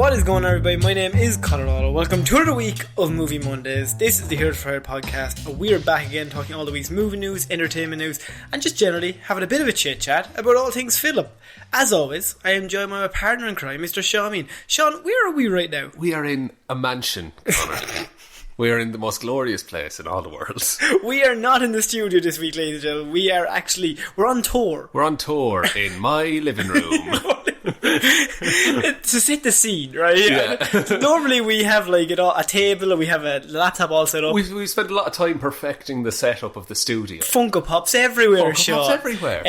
What is going on, everybody? My name is Conor and Shaun. Welcome to another week of Movie Mondays. This is the Heroes for Hire podcast. We are back again talking all the week's movie news, entertainment news, and just generally having a bit of a chit chat about all things film. As always, I am joined by my partner in crime, Mr. Shaun. Shaun, where are we right now? We are in a mansion, Conor. We are in the most glorious place in all the world. We are not in the studio this week, ladies and gentlemen. We're on tour. We're on tour in my living room. To set the scene, right? Yeah. So normally we have a table and we have a laptop all set up. We spent a lot of time perfecting the setup of the studio. Funko Pops everywhere, Funko Pops everywhere.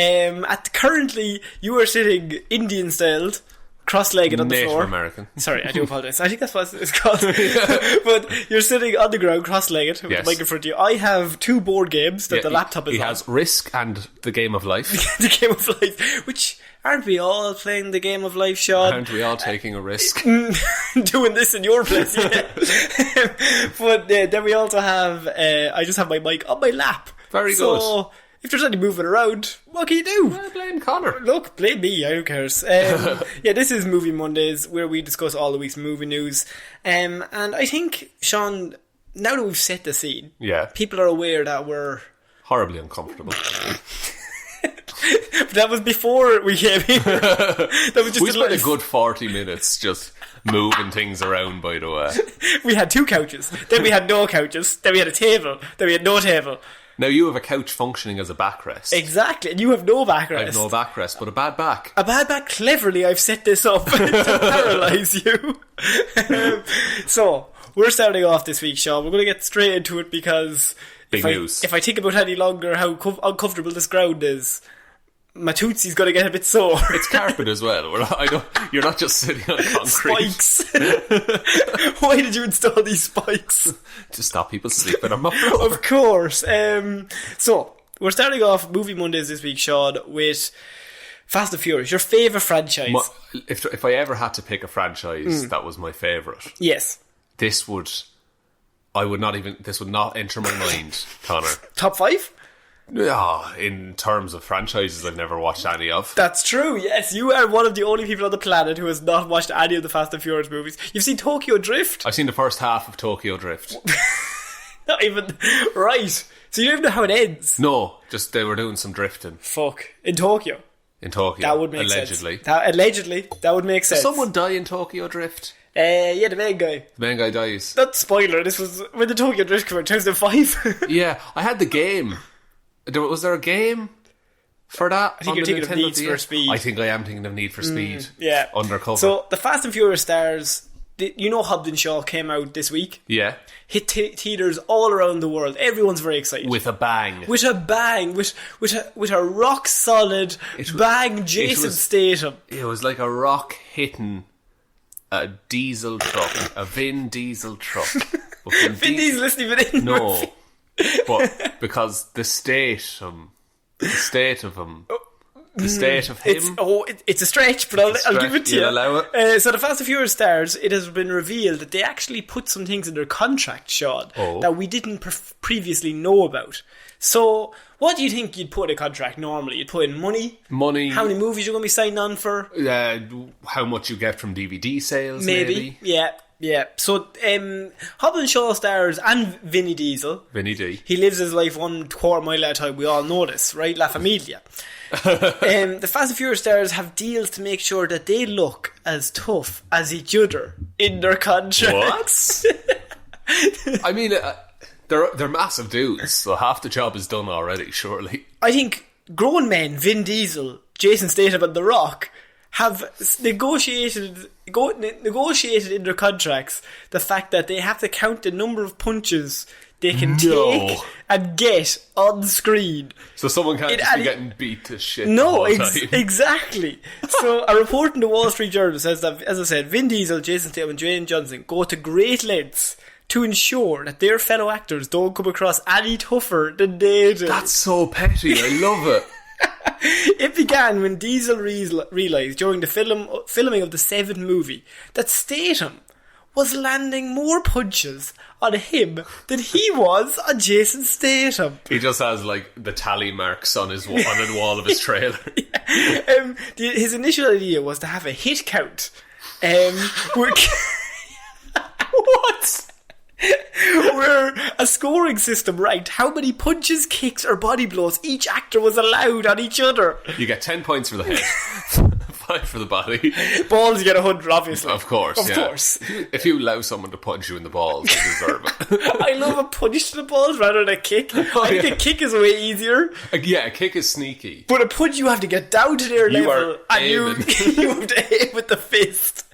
Currently, you are sitting Indian styled, cross-legged on the Native floor. American. Sorry, I do apologise. I think that's what it's called. But you're sitting on the ground, cross-legged, with the mic in front of you. I have two board games that the laptop is on. He has Risk and The Game of Life. The Game of Life, which... Aren't we all playing the game of life, Shaun? Aren't we all taking a risk? Doing this in your place, yeah. But then we also have... I just have my mic on my lap. Very good. So, if there's any moving around, what can you do? Well, blame Conor. Look, blame me, who cares? Yeah, this is Movie Mondays, where we discuss all the week's movie news. And I think, Shaun, now that we've set the scene, people are aware that we're... horribly uncomfortable. But that was before we came here. That was just we spent a good 40 minutes just moving things around, by the way. We had two couches, then we had no couches, then we had a table, then we had no table. Now you have a couch functioning as a backrest. Exactly, and you have no backrest. I have no backrest, but a bad back. A bad back, cleverly I've set this up to paralyse you. So, we're starting off this week, Shaun. We're going to get straight into it because... Big news. If I think about any longer how uncomfortable this ground is... my tootsie's going to get a bit sore. It's carpet as well. You're not just sitting on concrete. Spikes. Why did you install these spikes? To stop people sleeping on my floor. Of course. So, we're starting off Movie Mondays this week, Shaun, with Fast and Furious, your favourite franchise. If I ever had to pick a franchise that was my favourite, yes, this would not enter my mind, Conor. Top 5? Yeah, in terms of franchises I've never watched any of. That's true, yes. You are one of the only people on the planet who has not watched any of the Fast and Furious movies. You've seen Tokyo Drift? I've seen the first half of Tokyo Drift. Not even... Right. So you don't even know how it ends? No, just they were doing some drifting. Fuck. In Tokyo? In Tokyo. That would make allegedly. sense. Allegedly. That would make sense. Does someone die in Tokyo Drift? Yeah, the main guy. The main guy dies. Not spoiler, this was when the Tokyo Drift came out, 2005. Yeah, I had the game. Was there a game for that? I think you're thinking of Need for Speed. I think I am thinking of Need for Speed. Yeah. Undercover. So, the Fast and Furious stars, you know Hobbs and Shaw came out this week. Yeah. Hit theatres all around the world. Everyone's very excited. With a bang. With a bang. With a rock solid bang Jason Statham. It was like a rock hitting a diesel truck. A Vin Diesel truck. Vin Diesel isn't even in the movie. But because the state of him. It's a stretch, but I'll give it to you. Allow it. So the Fast and Furious stars, it has been revealed that they actually put some things in their contract, Shaun, that we didn't previously know about. So, what do you think you'd put in a contract normally? You'd put in money? How many movies you're going to be signed on for? How much you get from DVD sales, maybe. Yeah. So, Hobbs and Shaw stars and Vinny Diesel. Vinny D. He lives his life 1/4 mile at a time. We all know this, right? La Familia. The Fast and Furious stars have deals to make sure that they look as tough as each other in their contracts. What? I mean, they're massive dudes, so half the job is done already, surely. I think grown men, Vin Diesel, Jason Statham and The Rock, have negotiated in their contracts the fact that they have to count the number of punches they can take and get on screen. So someone can't just be getting beat to shit. No, exactly. So a report in the Wall Street Journal says that, as I said, Vin Diesel, Jason Statham and Dwayne Johnson go to great lengths to ensure that their fellow actors don't come across any tougher than they do. That's so petty. I love it. It began when Diesel realised during the filming of the 7 movie that Statham was landing more punches on him than he was on Jason Statham. He just has like the tally marks on his on the wall of his trailer. His initial idea was to have a hit count We're What? we're a scoring system ranked how many punches, kicks, or body blows each actor was allowed on each other. You get 10 points for the head, 5 for the body. Balls, you get 100, obviously. Of course, Of course. If you allow someone to punch you in the balls, you deserve it. I love a punch to the balls rather than a kick. I think a kick is way easier. Yeah, a kick is sneaky. But a punch, you have to get down to their You level. are And you aiming. have to aim with the fist.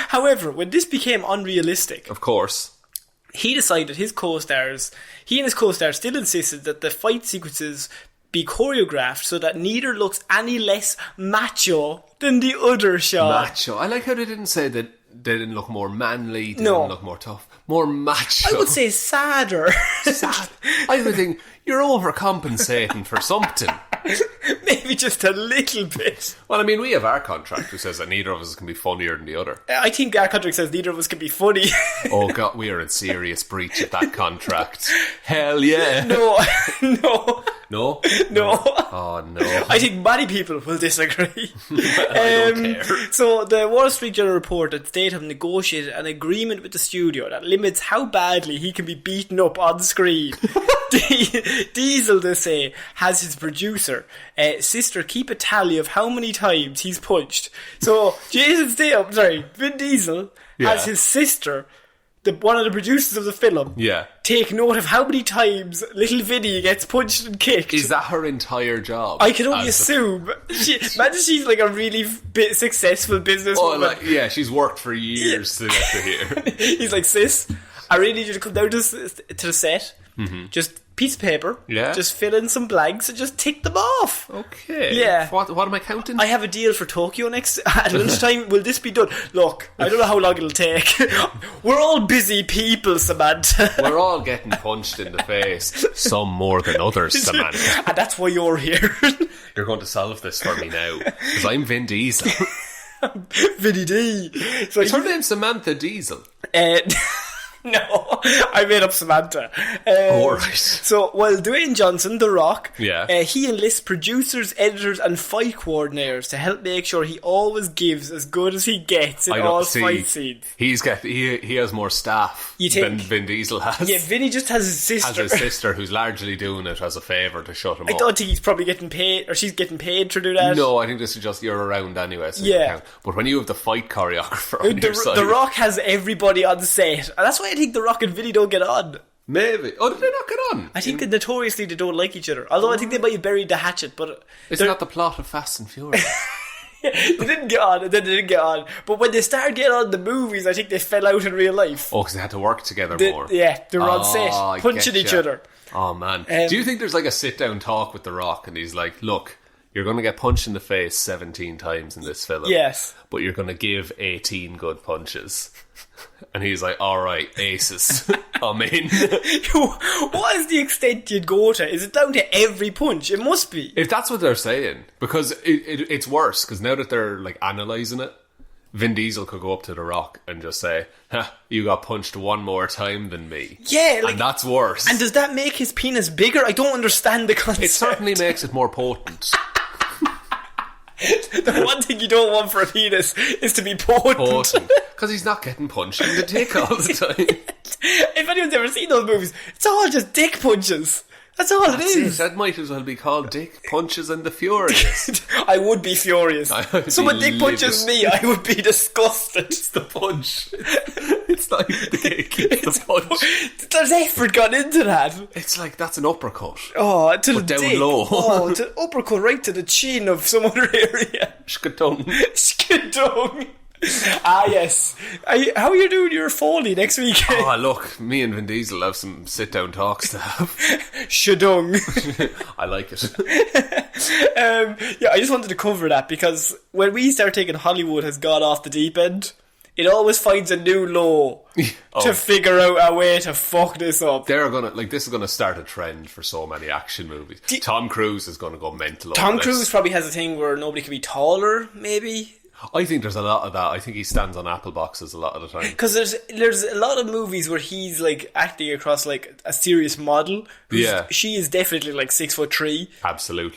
However, when this became unrealistic, Of course. he decided he and his co-stars still insisted that the fight sequences be choreographed so that neither looks any less macho than the other shot. Macho. I like how they didn't say that they didn't look more manly, they No. didn't look more tough. More macho. I would say sadder. Sad. I would think you're overcompensating for something. Maybe just a little bit. Well, I mean, we have our contract which says that neither of us can be funnier than the other. I think our contract says neither of us can be funny. Oh God, we are in serious breach of that contract. Hell yeah. No. No? No. Oh no. I think many people will disagree. I don't care. So the Wall Street Journal report that Statham negotiated an agreement with the studio that limits how badly he can be beaten up on screen. Diesel, they say, has his producer sister keep a tally of how many times he's punched. So Vin Diesel has his sister, one of the producers of the film, take note of how many times little Vinny gets punched and kicked. Is that her entire job? I can only assume. Imagine she's like a really successful businesswoman. She's worked for years to get to here. He's like, sis, I really need you to come down to the set. Just piece of paper. Yeah. Just fill in some blanks and just tick them off. Okay. Yeah. What am I counting? I have a deal for Tokyo next at lunchtime. Will this be done? Look, I don't know how long it'll take. We're all busy people, Samantha. We're all getting punched in the face. Some more than others, Samantha. And that's why you're here. You're going to solve this for me now. Because I'm Vin Diesel. Vinny D. So Is her name Samantha Diesel? No, I made up Samantha. Alright. So, while Dwayne Johnson, The Rock, Yeah. he enlists producers, editors and fight coordinators to help make sure he always gives as good as he gets in all fight scenes. He has more staff than Vin Diesel has. Yeah, Vinny just has his sister. Has his sister who's largely doing it as a favour to shut him up. I don't think he's probably getting paid, or she's getting paid to do that. No, I think this is just you're around anyway. So Yeah. you count. But when you have the fight choreographer on your side, The Rock has everybody on set, and that's why I think The Rock and Vinny don't get on. maybe. Oh, did they not get on? I think that notoriously they don't like each other. Although I think they might have buried the hatchet, but Isn't that the plot of Fast and Furious? they didn't get on, and then they didn't get on. But when they started getting on the movies, I think they fell out in real life. Oh, because they had to work together more. Yeah, they were on set, punching each other. Oh, man. Do you think there's like a sit-down talk with The Rock and he's like, look, you're going to get punched in the face 17 times in this film. Yes. But you're going to give 18 good punches. And he's like, alright, aces. I'm in. What is the extent you'd go to? Is it down to every punch? It must be. If that's what they're saying. Because it's worse, because now that they're like analysing it, Vin Diesel could go up to The Rock and just say, you got punched one more time than me. Yeah, and that's worse. And does that make his penis bigger? I don't understand the concept. It certainly makes it more potent. The one thing you don't want for a penis is to be potent. Because he's not getting punched in the dick all the time. If anyone's ever seen those movies, it's all just dick punches. That's all it is. That might as well be called Dick Punches and the Furious. I would be furious. Someone dick punches me, I would be disgusted. It's the punch. It's not even the kick, it's the punch. There's effort gone into that. It's like, that's an uppercut. Oh, to but the down dick. low. Oh, to uppercut right to the chin of some other area. Skadung. Skadung. Ah, yes. How are you doing your Foley next week? Oh, look, me and Vin Diesel have some sit-down talks to have. Shadung. I like it. Yeah, I just wanted to cover that because when we start thinking Hollywood has gone off the deep end, it always finds a new low to figure out a way to fuck this up. They're gonna, like, this is gonna start a trend for so many action movies. Tom Cruise is gonna go mental. Tom Cruise probably has a thing where nobody can be taller, maybe. I think there's a lot of that. I think he stands on apple boxes a lot of the time. Because there's a lot of movies where he's like acting across like a serious model. She is definitely like 6'3". Absolutely.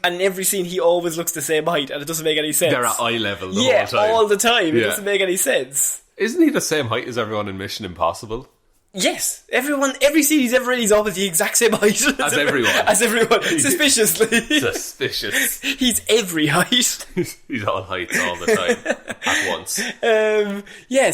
And every scene he always looks the same height, and it doesn't make any sense. They're at eye level the whole time. All the time. It doesn't make any sense. Isn't he the same height as everyone in Mission Impossible? Yes, every scene he's ever in, he's always the exact same height as everyone. Suspiciously. Suspicious. He's every height. He's all heights all the time at once.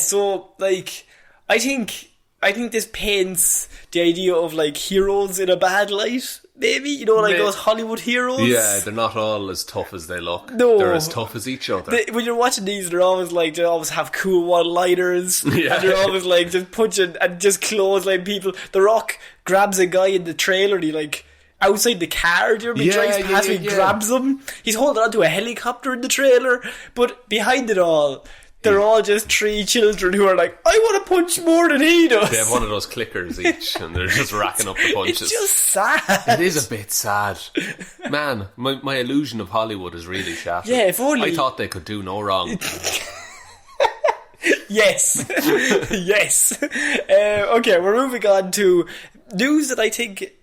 So like, I think this paints the idea of like heroes in a bad light. Maybe, those Hollywood heroes. Yeah, they're not all as tough as they look. No. They're as tough as each other. When you're watching these, they always have cool one-liners. Yeah. And they're always like just punching and just clothesline people. The Rock grabs a guy in the trailer and he like outside the car, do you remember? He drives past him, he grabs him. He's holding onto a helicopter in the trailer. But behind it all, they're all just three children who are like, I want to punch more than he does. They have one of those clickers each and they're just racking up the punches. It's just sad. It is a bit sad. Man, my illusion of Hollywood is really shattered. Yeah, if only... I thought they could do no wrong. Yes. Yes. Okay, we're moving on to news that I think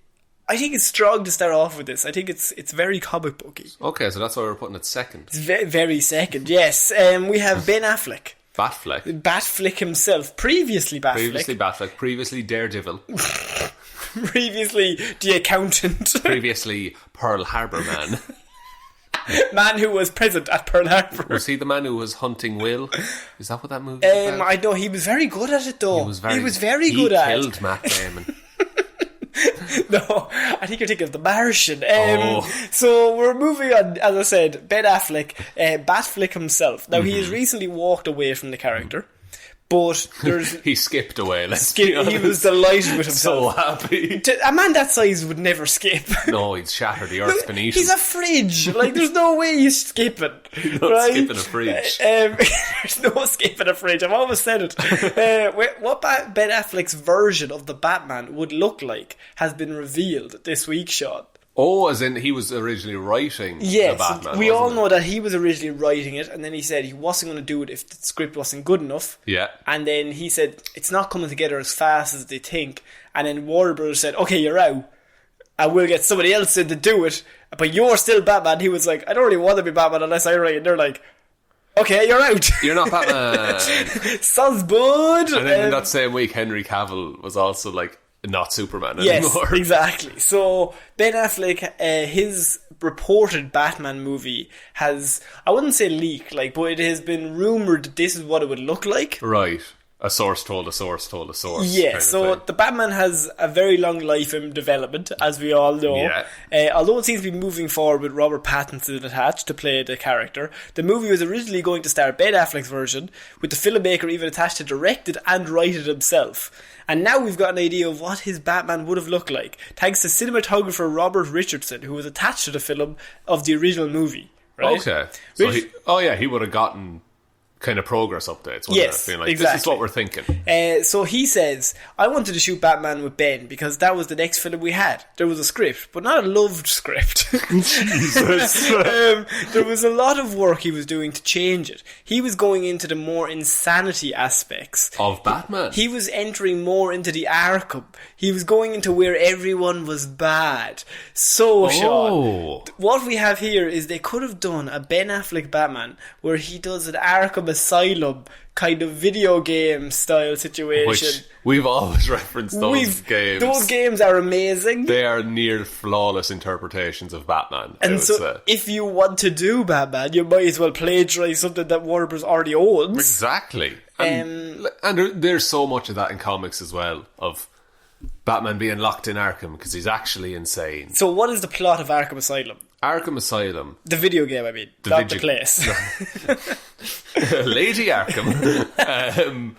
it's strong to start off with this. I think it's very comic booky. Okay, so that's why we're putting it second. It's very, very second, yes. We have Ben Affleck. Batfleck himself. Previously Batfleck. Previously Daredevil. Previously the accountant. Previously Pearl Harbor Man. Man who was present at Pearl Harbor. Was he the man who was hunting Will? Is that what that movie was about? I know, he was very good at it though. He was very good at it. He killed Matt Damon. No, I think you're thinking of The Martian. So we're moving on, as I said, Ben Affleck, Batfleck himself. Now, he has recently walked away from the character, but there's... He skipped away, be honest. He was delighted with himself. So happy. A man that size would never skip. No, he'd shatter the earth beneath him. He's a fridge. Like, there's no way he's skipping. You're not skipping a fridge. There's no skipping a fridge. I've always said it. What Ben Affleck's version of the Batman would look like has been revealed this week, Sean. Oh, as in he was originally writing the Batman. We all know that he was originally writing it, and then he said he wasn't going to do it if the script wasn't good enough. Yeah. And then he said it's not coming together as fast as they think. And then Warner Bros. Said, okay, you're out. I will get somebody else in to do it, but you're still Batman. He was like, I don't really want to be Batman unless I write. And they're like, okay, you're out. You're not Batman. Sounds good. And then in that same week, Henry Cavill was also like, not Superman anymore. Yes, exactly. So Ben Affleck, his reported Batman movie has, I wouldn't say leaked, but it has been rumoured that this is what it would look like. Right. A source told a source told a source. Yeah, so the Batman has a very long life in development, as we all know. Yeah. Although it seems to be moving forward with Robert Pattinson attached to play the character, the movie was originally going to star Ben Affleck's version, with the filmmaker even attached to direct it and write it himself. And now we've got an idea of what his Batman would have looked like, thanks to cinematographer Robert Richardson, who was attached to the film of the original movie. Right? Okay. So he would have gotten kind of progress updates. Yes, being like, exactly. This is what we're thinking. So he says, I wanted to shoot Batman with Ben because that was the next film we had. There was a script, but not a loved script. Jesus. There was a lot of work he was doing to change it. He was going into the more insanity aspects of Batman. He was entering more into the Arkham. He was going into where everyone was bad. So, Sean, what we have here is they could have done a Ben Affleck Batman where he does an Arkham Asylum kind of video game style situation. Which we've always referenced those games. Those games are amazing. They are near flawless interpretations of Batman. And so if you want to do Batman, you might as well plagiarise something that Warner Bros. Already owns. Exactly. And there's so much of that in comics as well, of Batman being locked in Arkham because he's actually insane. So what is the plot of Arkham Asylum? Arkham Asylum. The video game, I mean. Not the place. Lady Arkham.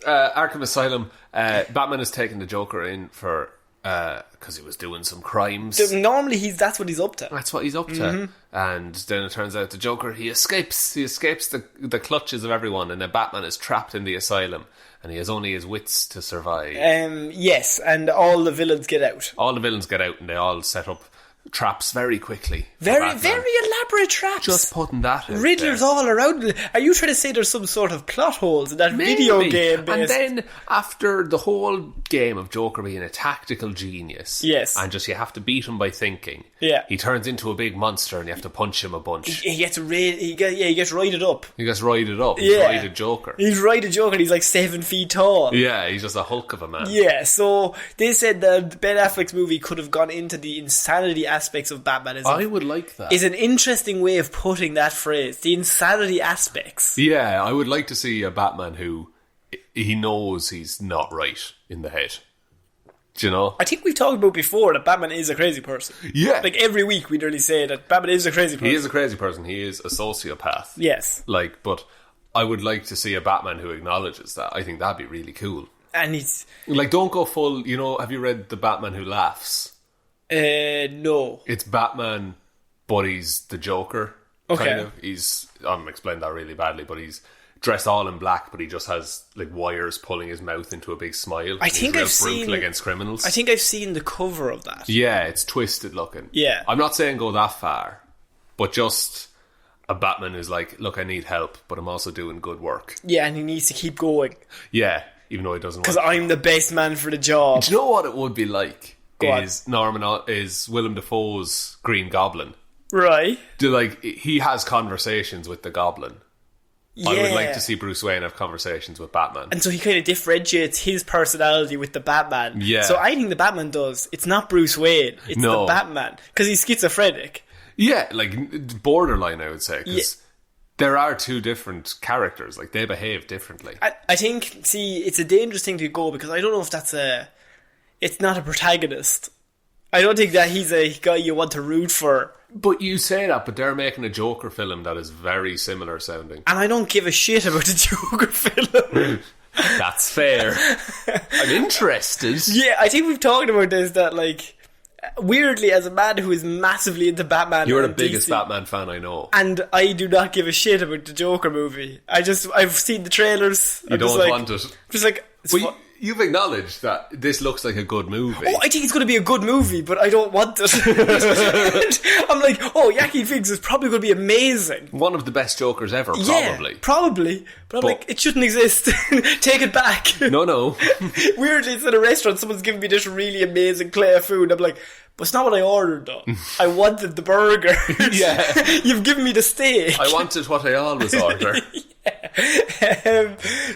Arkham Asylum. Batman has taken the Joker in for... because he was doing some crimes. Normally that's what he's up to. That's what he's up to. Mm-hmm. And then it turns out the Joker, he escapes the clutches of everyone, and then Batman is trapped in the asylum, and he has only his wits to survive. Yes, and all the villains get out. All the villains get out, and they all set up traps very quickly. Very elaborate traps. Just putting that out Riddlers there. all around. Are you trying to say there's some sort of plot holes in that video game? And then after the whole game of Joker being a tactical genius, yes, and just you have to beat him by thinking, yeah, he turns into a big monster and you have to punch him a bunch. He gets righted up. He gets righted up. He's righted Joker. He's righted Joker. And he's like 7 feet tall. Yeah, he's just a hulk of a man. Yeah, so they said that Ben Affleck's movie could have gone into the insanity aspects of Batmanism. I would like that. Is an interesting way of putting that phrase. The insanity aspects. Yeah, I would like to see a Batman who he knows he's not right in the head. Do you know? I think we've talked about before that Batman is a crazy person. Yeah. Like every week we nearly say that Batman is a crazy person. He is a crazy person. He is a sociopath. Yes. Like, but I would like to see a Batman who acknowledges that. I think that'd be really cool. And he's... Like, don't go full... You know, have you read The Batman Who Laughs? No. It's Batman, but he's the Joker. Okay. Kind of. I'm explaining that really badly, but he's dressed all in black, but he just has like wires pulling his mouth into a big smile. I think I've seen brutal against criminals. I think I've seen the cover of that. Yeah, it's twisted looking. Yeah. I'm not saying go that far, but just a Batman who's like, look, I need help, but I'm also doing good work. Yeah, and he needs to keep going. Yeah, even though he doesn't. Because I'm the best man for the job. Do you know what it would be like? Go is Willem Dafoe's Green Goblin. Right. He has conversations with the Goblin. Yeah. I would like to see Bruce Wayne have conversations with Batman. And so he kind of differentiates his personality with the Batman. Yeah. So I think the Batman does. It's not Bruce Wayne. It's the Batman. Because he's schizophrenic. Yeah, like borderline, I would say. Because there are two different characters. Like, they behave differently. I think, it's a dangerous thing to go because I don't know if that's it's not a protagonist. I don't think that he's a guy you want to root for. But you say that, but they're making a Joker film that is very similar sounding. And I don't give a shit about the Joker film. That's fair. I'm interested. Yeah, I think we've talked about this, that like, weirdly, as a man who is massively into Batman, you're the biggest Batman fan I know, and I do not give a shit about the Joker movie. I've seen the trailers. You don't want it. Just like, you've acknowledged that this looks like a good movie. Oh, I think it's going to be a good movie, but I don't want it. I'm like, Joaquin Phoenix is probably going to be amazing. One of the best Jokers ever, probably. Yeah, probably. But I'm like, it shouldn't exist. Take it back. No. Weirdly, it's in a restaurant, someone's giving me this really amazing plate of food. I'm like, but it's not what I ordered, though. I wanted the burger. Yeah. You've given me the steak. I wanted what I always order.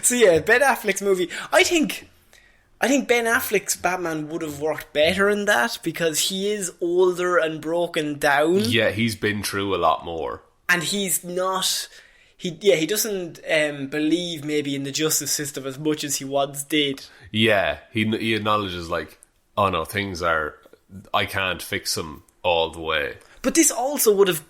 So yeah, Ben Affleck's movie. I think Ben Affleck's Batman would have worked better in that because he is older and broken down. Yeah, he's been through a lot more. And he's not... He doesn't believe maybe in the justice system as much as he once did. Yeah, he acknowledges like, oh no, things are... I can't fix them all the way. But this also would have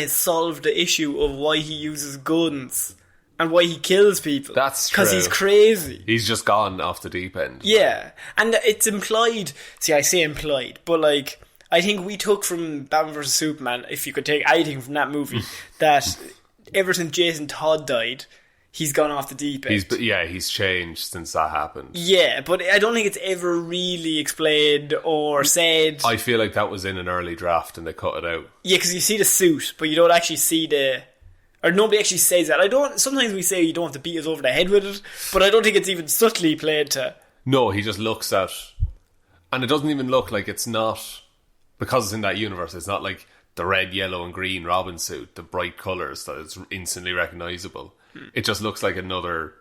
solved the issue of why he uses guns and why he kills people. That's true. Because he's crazy. He's just gone off the deep end. Yeah. And it's implied... See, I say implied, but like... I think we took from Batman vs Superman, if you could take anything from that movie, that ever since Jason Todd died, he's gone off the deep end. He's changed since that happened. Yeah, but I don't think it's ever really explained or said. I feel like that was in an early draft and they cut it out. Yeah, because you see the suit, but you don't actually see the... Or nobody actually says that. Sometimes we say you don't have to beat us over the head with it, but I don't think it's even subtly played to... No, he just looks at... And it doesn't even look like it's not... Because it's in that universe, it's not like the red, yellow and green Robin suit, the bright colours that it's instantly recognisable. It just looks like another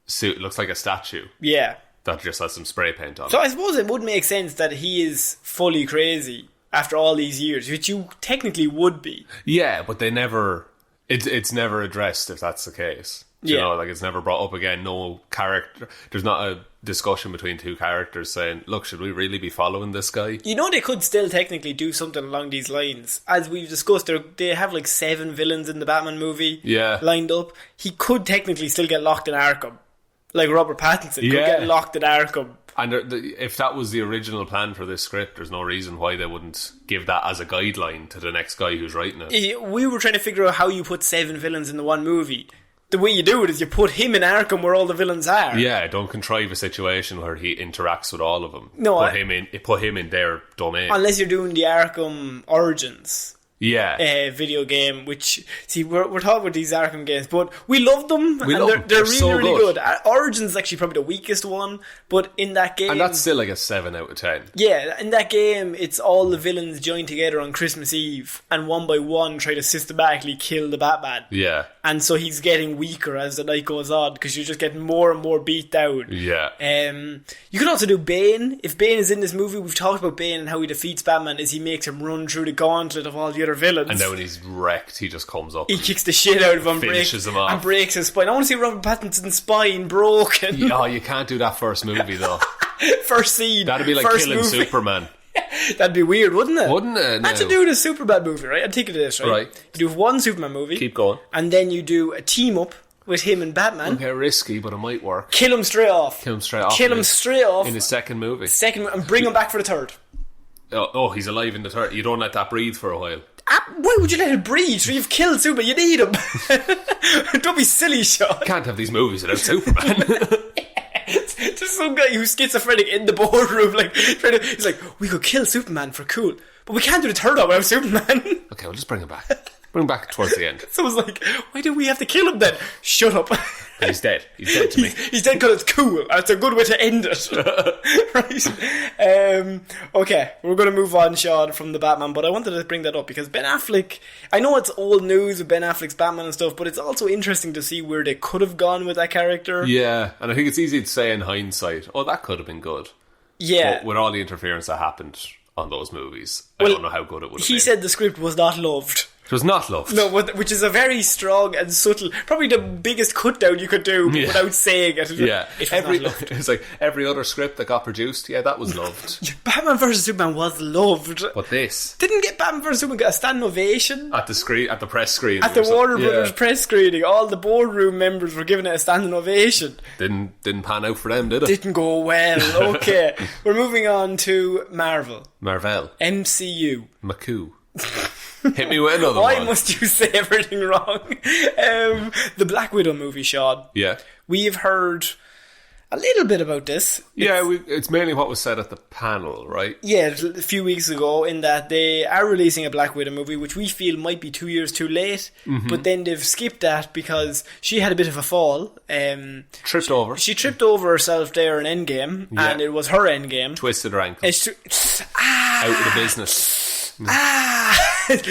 suit. It looks like a statue. Yeah. That just has some spray paint on it. So I suppose it would make sense that he is fully crazy after all these years, which you technically would be. Yeah, but they never... It's never addressed if that's the case. You know, like it's never brought up again. No character. There's not a discussion between two characters saying, look, should we really be following this guy? You know, they could still technically do something along these lines. As we've discussed, they have like 7 villains in the Batman movie lined up. He could technically still get locked in Arkham. Like Robert Pattinson could get locked in Arkham. And if that was the original plan for this script, there's no reason why they wouldn't give that as a guideline to the next guy who's writing it. We were trying to figure out how you put 7 villains in the one movie. the way you do it is you put him in Arkham where all the villains are. Yeah, don't contrive a situation where he interacts with all of them. No, put him in their domain. Unless you're doing the Arkham Origins. Yeah, video game. Which we're talking about these Arkham games, but we love them. They're really so really good. Origins is actually probably the weakest one, but in that game, and that's still like a 7 out of 10. Yeah, in that game, it's all the villains join together on Christmas Eve, and one by one try to systematically kill the Batman. Yeah, and so he's getting weaker as the night goes on because you're just getting more and more beat down. Yeah. You can also do Bane. If Bane is in this movie, we've talked about Bane and how he defeats Batman is he makes him run through the gauntlet of all the other villains. And then when he's wrecked, he just comes up. He kicks the shit out of him, finishes him off. and breaks his spine. I want to see Robert Pattinson's spine broken. Oh, you can't do that first movie though. First scene. That'd be like killing movie. Superman. That'd be weird, wouldn't it? Wouldn't it? No. Imagine doing a Superman movie, right? I'm thinking of this, right? You do one Superman movie. Keep going. And then you do a team up with him and Batman. Okay, risky, but it might work. Kill him straight off. Kill him straight off. In his second movie. And bring him back for the third. Oh, he's alive in the third. You don't let that breathe for a while. Why would you let it breathe? So you've killed Superman. You need him. Don't be silly, Sean. Can't have these movies without Superman. Just some guy who's schizophrenic in the boardroom, like he's like, we could kill Superman for cool, but we can't do the third one without Superman. Okay, we'll just bring him back. Bring him back towards the end. So I was like, why do we have to kill him then? Shut up. He's dead. He's dead to me. He's dead because it's cool. And it's a good way to end it. Right? Okay, we're going to move on, Sean, from the Batman, but I wanted to bring that up because Ben Affleck, I know it's old news with Ben Affleck's Batman and stuff, but it's also interesting to see where they could have gone with that character. Yeah, and I think it's easy to say in hindsight, oh, that could have been good. Yeah. But with all the interference that happened on those movies, I don't know how good it would have been. He said the script was not loved. It was not loved. No, which is a very strong and subtle, probably the biggest cut down you could do without saying it. Yeah, it was not loved. It's like every other script that got produced, yeah, that was loved. Batman vs Superman was loved. But this didn't get Batman vs Superman get a standing ovation at the screen, at the press screening, at the Warner Brothers press screening. All the boardroom members were giving it a standing ovation. Didn't pan out for them, did it? Didn't go well. Okay, we're moving on to Marvel, MCU, Maku. Hit me with another one. Why must you say everything wrong? The Black Widow movie, Sean. Yeah. We've heard a little bit about this. It's mainly what was said at the panel, right? Yeah, a few weeks ago, in that they are releasing a Black Widow movie, which we feel might be 2 years too late, but then they've skipped that because she had a bit of a fall. Tripped over. She tripped over herself there in Endgame, and it was her Endgame. Twisted her ankle. Out of the business.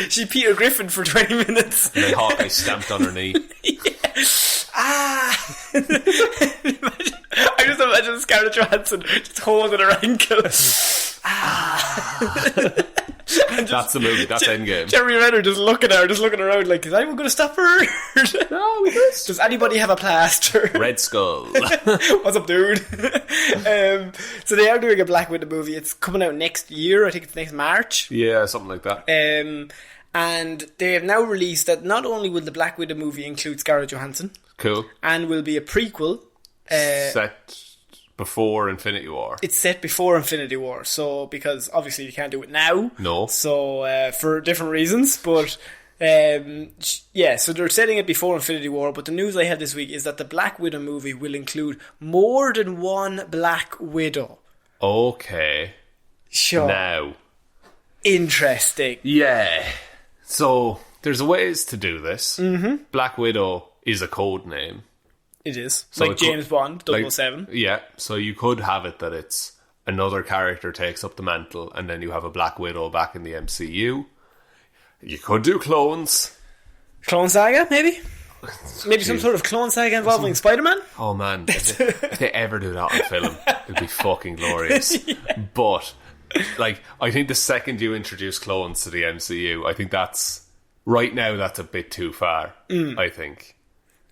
She Peter Griffin for 20 minutes. And then Hawkeye stamped on her knee. I just imagine Scarlett Johansson just holding her ankle. That's the movie. That's Endgame. Jeremy Renner just looking at her, just looking around like, is anyone going to stop her? No, we just. Does anybody have a plaster? Red Skull. What's up, dude? So they are doing a Black Widow movie. It's coming out next year. I think it's next March. Yeah, something like that. And they have now released that not only will the Black Widow movie include Scarlett Johansson, cool, and will be a prequel set before Infinity War. It's set before Infinity War, so because obviously you can't do it now. No. So for different reasons, but so they're setting it before Infinity War. But the news I had this week is that the Black Widow movie will include more than one Black Widow. Okay. Sure. Now. Interesting. Yeah. So there's ways to do this. Black Widow is a code name. It is. So like James Bond, 007. Yeah, so you could have it that it's another character takes up the mantle and then you have a Black Widow back in the MCU. You could do clones. Clone Saga, maybe? Maybe some sort of clone saga involving Spider-Man? Oh man, if they ever do that on film, it'd be fucking glorious. But, I think the second you introduce clones to the MCU, I think right now that's a bit too far, I think.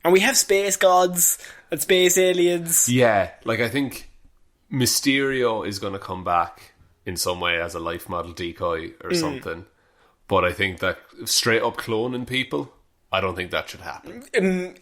And we have space gods and space aliens. Yeah, I think Mysterio is going to come back in some way as a life model decoy or something. But I think that straight up cloning people, I don't think that should happen.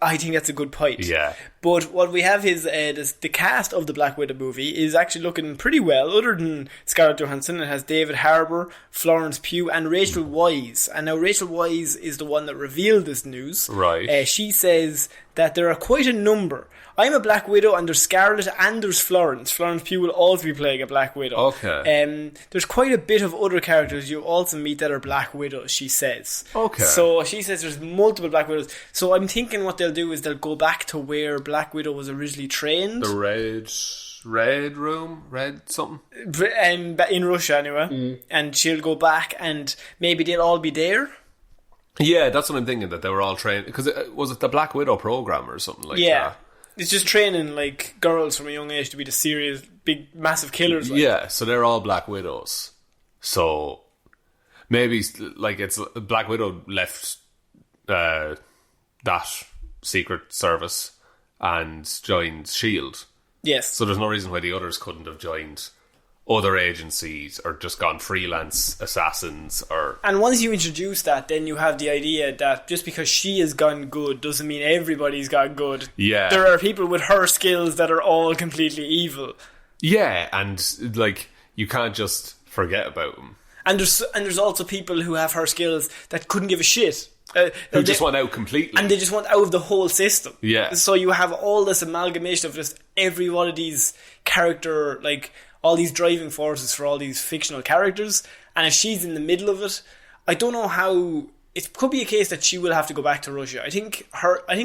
I think that's a good point. Yeah. But what we have is the cast of the Black Widow movie is actually looking pretty well. Other than Scarlett Johansson, it has David Harbour, Florence Pugh, and Rachel Weisz. And now Rachel Weisz is the one that revealed this news. Right. She says that there are quite a number. I'm a Black Widow, and there's Scarlet, and there's Florence. Florence Pugh will also be playing a Black Widow. Okay. There's quite a bit of other characters you also meet that are Black Widows, she says. Okay. So she says there's multiple Black Widows. So I'm thinking what they'll do is they'll go back to where Black Widow was originally trained. The Red Room? Red something? In Russia, anyway. And she'll go back, and maybe they'll all be there. Yeah, that's what I'm thinking, that they were all trained. Because was it the Black Widow program or something like that? It's just training like girls from a young age to be the serious, big, massive killers. Like. Yeah, so they're all Black Widows. So maybe like it's Black Widow left that secret service and joined SHIELD. Yes. So there's no reason why the others couldn't have joined other agencies or just gone freelance assassins. And once you introduce that, then you have the idea that just because she has gone good doesn't mean everybody's gone good. Yeah. There are people with her skills that are all completely evil. Yeah, and like you can't just forget about them. And there's also people who have her skills that couldn't give a shit. Who just want out completely. And they just want out of the whole system. Yeah. So you have all this amalgamation of just every one of these character, like all these driving forces for all these fictional characters. And if she's in the middle of it, I don't know how. It could be a case that she will have to go back to Russia. I think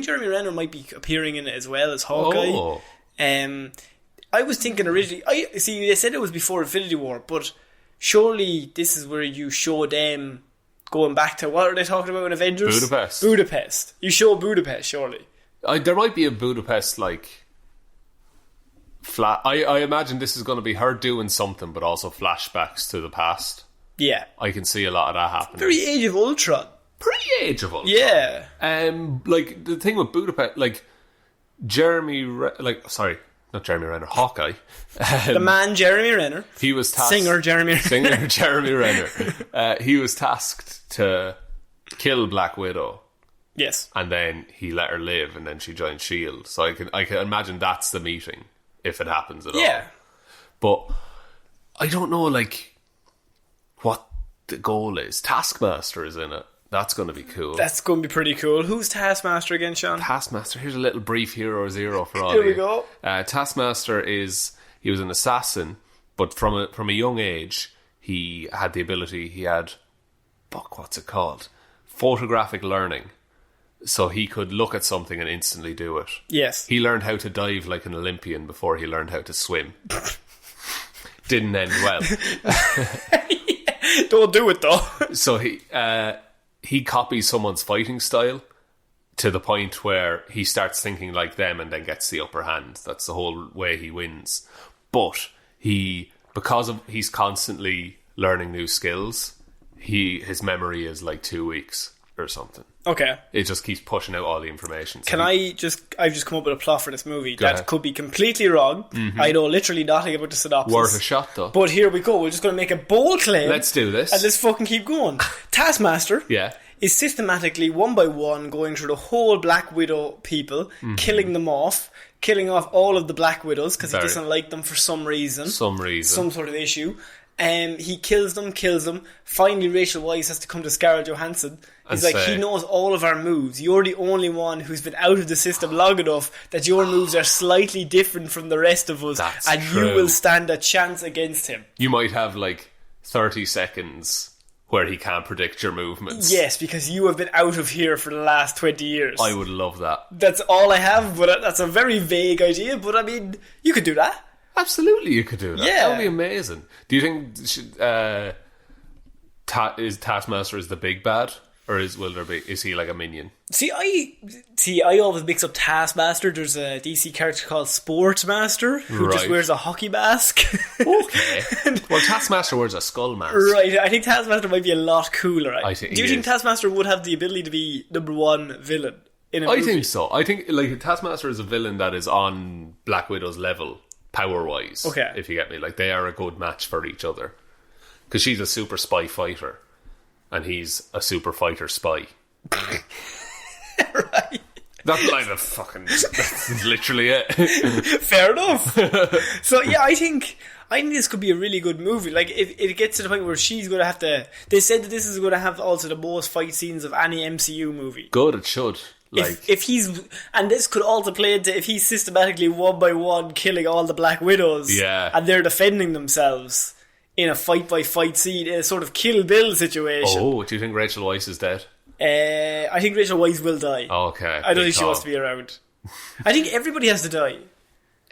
Jeremy Renner might be appearing in it as well as Hawkeye. Oh. I was thinking originally. They said it was before Infinity War, but surely this is where you show them going back to, what are they talking about in Avengers? Budapest. You show Budapest, surely. There might be a Budapest like I imagine this is going to be her doing something, but also flashbacks to the past. Yeah, I can see a lot of that happening. Very Age of Ultron. Pretty Age of Ultron. Yeah. Like the thing with Budapest, like not Jeremy Renner, Hawkeye. The man Jeremy Renner. He was tasked. Singer Jeremy Renner. He was tasked to kill Black Widow. Yes. And then he let her live, and then she joined SHIELD. So I can imagine that's the meeting, if it happens at all. Yeah. But I don't know, like, what the goal is. Taskmaster is in it. That's going to be cool. That's going to be pretty cool. Who's Taskmaster again, Sean? Taskmaster. Here's a little brief Hero Zero for all Here of you. we go. Taskmaster he was an assassin, but from a young age, he had the ability, what's it called? Photographic learning. So he could look at something and instantly do it. Yes. He learned how to dive like an Olympian before he learned how to swim. Didn't end well. Don't do it, though. So he copies someone's fighting style to the point where he starts thinking like them and then gets the upper hand. That's the whole way he wins. But he's constantly learning new skills, his memory is like 2 weeks or something. Okay. It just keeps pushing out all the information. So I've just come up with a plot for this movie that ahead. could be completely wrong. Mm-hmm. I know literally nothing about the synopsis. Worth a shot, though. But here we go. We're just going to make a bold claim. Let's do this. And let's fucking keep going. Taskmaster is systematically, one by one, going through the whole Black Widow people, killing them off, killing off all of the Black Widows because he doesn't like them for some reason. Some sort of issue. He kills them. Finally, Rachel Weisz has to come to Scarlett Johansson. He's like, he knows all of our moves. You're the only one who's been out of the system long enough that your moves are slightly different from the rest of us. That's and true. You will stand a chance against him. You might have like 30 seconds where he can't predict your movements. Yes, because you have been out of here for the last 20 years. I would love that. That's all I have, but that's a very vague idea. But I mean, you could do that. Absolutely, you could do that. Yeah. That would be amazing. Do you think is Taskmaster is the big bad, or is he like a minion? See, I always mix up Taskmaster. There's a DC character called Sportsmaster who just wears a hockey mask. Okay. Well, Taskmaster wears a skull mask. Right. I think Taskmaster might be a lot cooler. Do you think Taskmaster would have the ability to be number one villain in a movie? I think so. I think like Taskmaster is a villain that is on Black Widow's level. Power-wise, okay. If you get me. Like, they are a good match for each other. Because she's a super spy fighter. And he's a super fighter spy. Right. That line of fucking... That's literally it. Fair enough. So, yeah, I think this could be a really good movie. Like, if it gets to the point where she's going to have to... They said that this is going to have also the most fight scenes of any MCU movie. Good, it should. Like, if he's... And this could also play into if he's systematically one by one killing all the Black Widows. Yeah. And they're defending themselves in a fight-by-fight scene, in a sort of Kill Bill situation. Oh, do you think Rachel Weisz is dead? I think Rachel Weisz will die. Okay. I don't think she wants to be around. I think everybody has to die.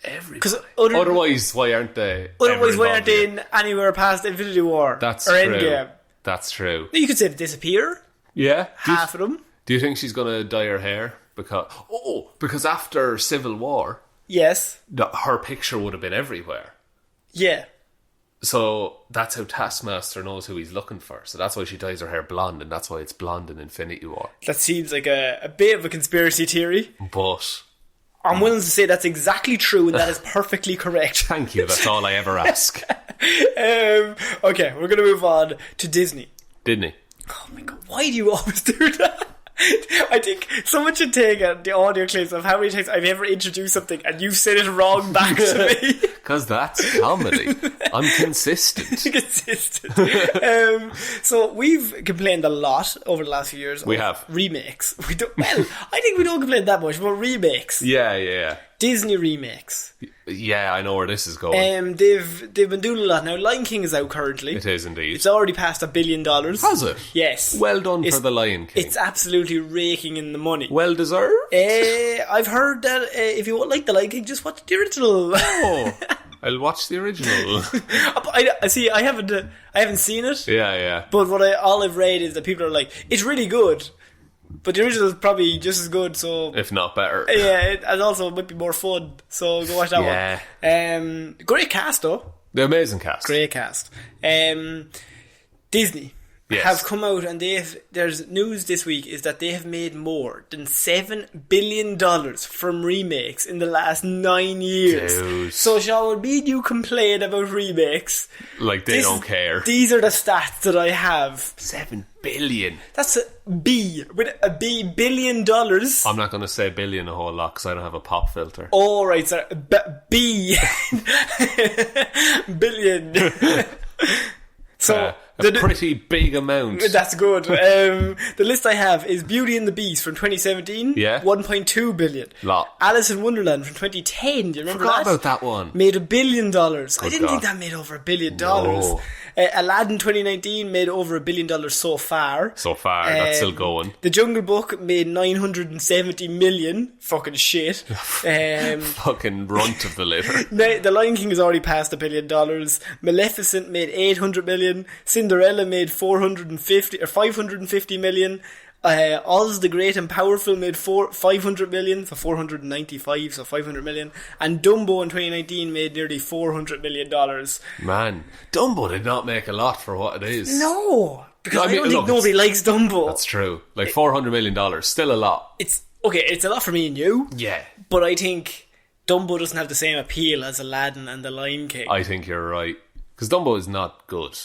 Everybody. Otherwise, why aren't they? Otherwise, why aren't they in anywhere past Infinity War? That's or true. Endgame? That's true. You could say they disappear. Yeah. Half of them. Do you think she's going to dye her hair? Because after Civil War, yes, her picture would have been everywhere. Yeah. So that's how Taskmaster knows who he's looking for. So that's why she dyes her hair blonde, and that's why it's blonde in Infinity War. That seems like a bit of a conspiracy theory. But I'm willing to say that's exactly true, and that is perfectly correct. Thank you, that's all I ever ask. Okay, we're going to move on to Disney. Didn't he? Oh my god, why do you always do that? I think someone should take the audio clips of how many times I've ever introduced something and you've said it wrong back to me. Because that's comedy. I'm consistent. So we've complained a lot over the last few years. We have. Remakes. I think we don't complain that much about remakes. Yeah. Disney remakes. Yeah, I know where this is going. They've been doing a lot now. Lion King is out currently. It is indeed. It's already passed $1 billion. Has it? Yes. Well done for the Lion King. It's absolutely raking in the money. Well deserved. I've heard that if you like the Lion King, just watch the original. Oh, I'll watch the original. I see. I haven't seen it. Yeah. But all I've read is that people are like, it's really good. But the original is probably just as good, so... If not better. Yeah, and also it might be more fun, so go watch that one. Great cast, though. The amazing cast. Great cast. Disney have come out, and there's news this week is that they have made more than $7 billion from remakes in the last 9 years. Dude. So, Sean, me and you complain about remakes. Like they don't care. These are the stats that I have. $7 billion. That's a B. With a B, $1 billion. I'm not going to say billion a whole lot because I don't have a pop filter. Oh, right, sorry. B. Billion. So a pretty big amount. That's good. The list I have is Beauty and the Beast from 2017. Yeah. $1.2 billion. Lot. Alice in Wonderland from 2010. Do you remember Forgot that? about that one. Made $1 billion. I didn't God. think that made over $1 billion. No. Aladdin 2019 made over $1 billion so far. That's still going. The Jungle Book made $970 million. Fucking shit. Fucking runt of the litter. The Lion King has already passed $1 billion. Maleficent made $800 million. Cinderella made $550 million. Oz the Great and Powerful made $500 million, so 495, so $500 million. And Dumbo in 2019 made nearly $400 million. Man, Dumbo did not make a lot for what it is. No, because I don't think nobody likes Dumbo. That's true. Like $400 million, still a lot. It's a lot for me and you. Yeah. But I think Dumbo doesn't have the same appeal as Aladdin and the Lion King. I think you're right. Because Dumbo is not good.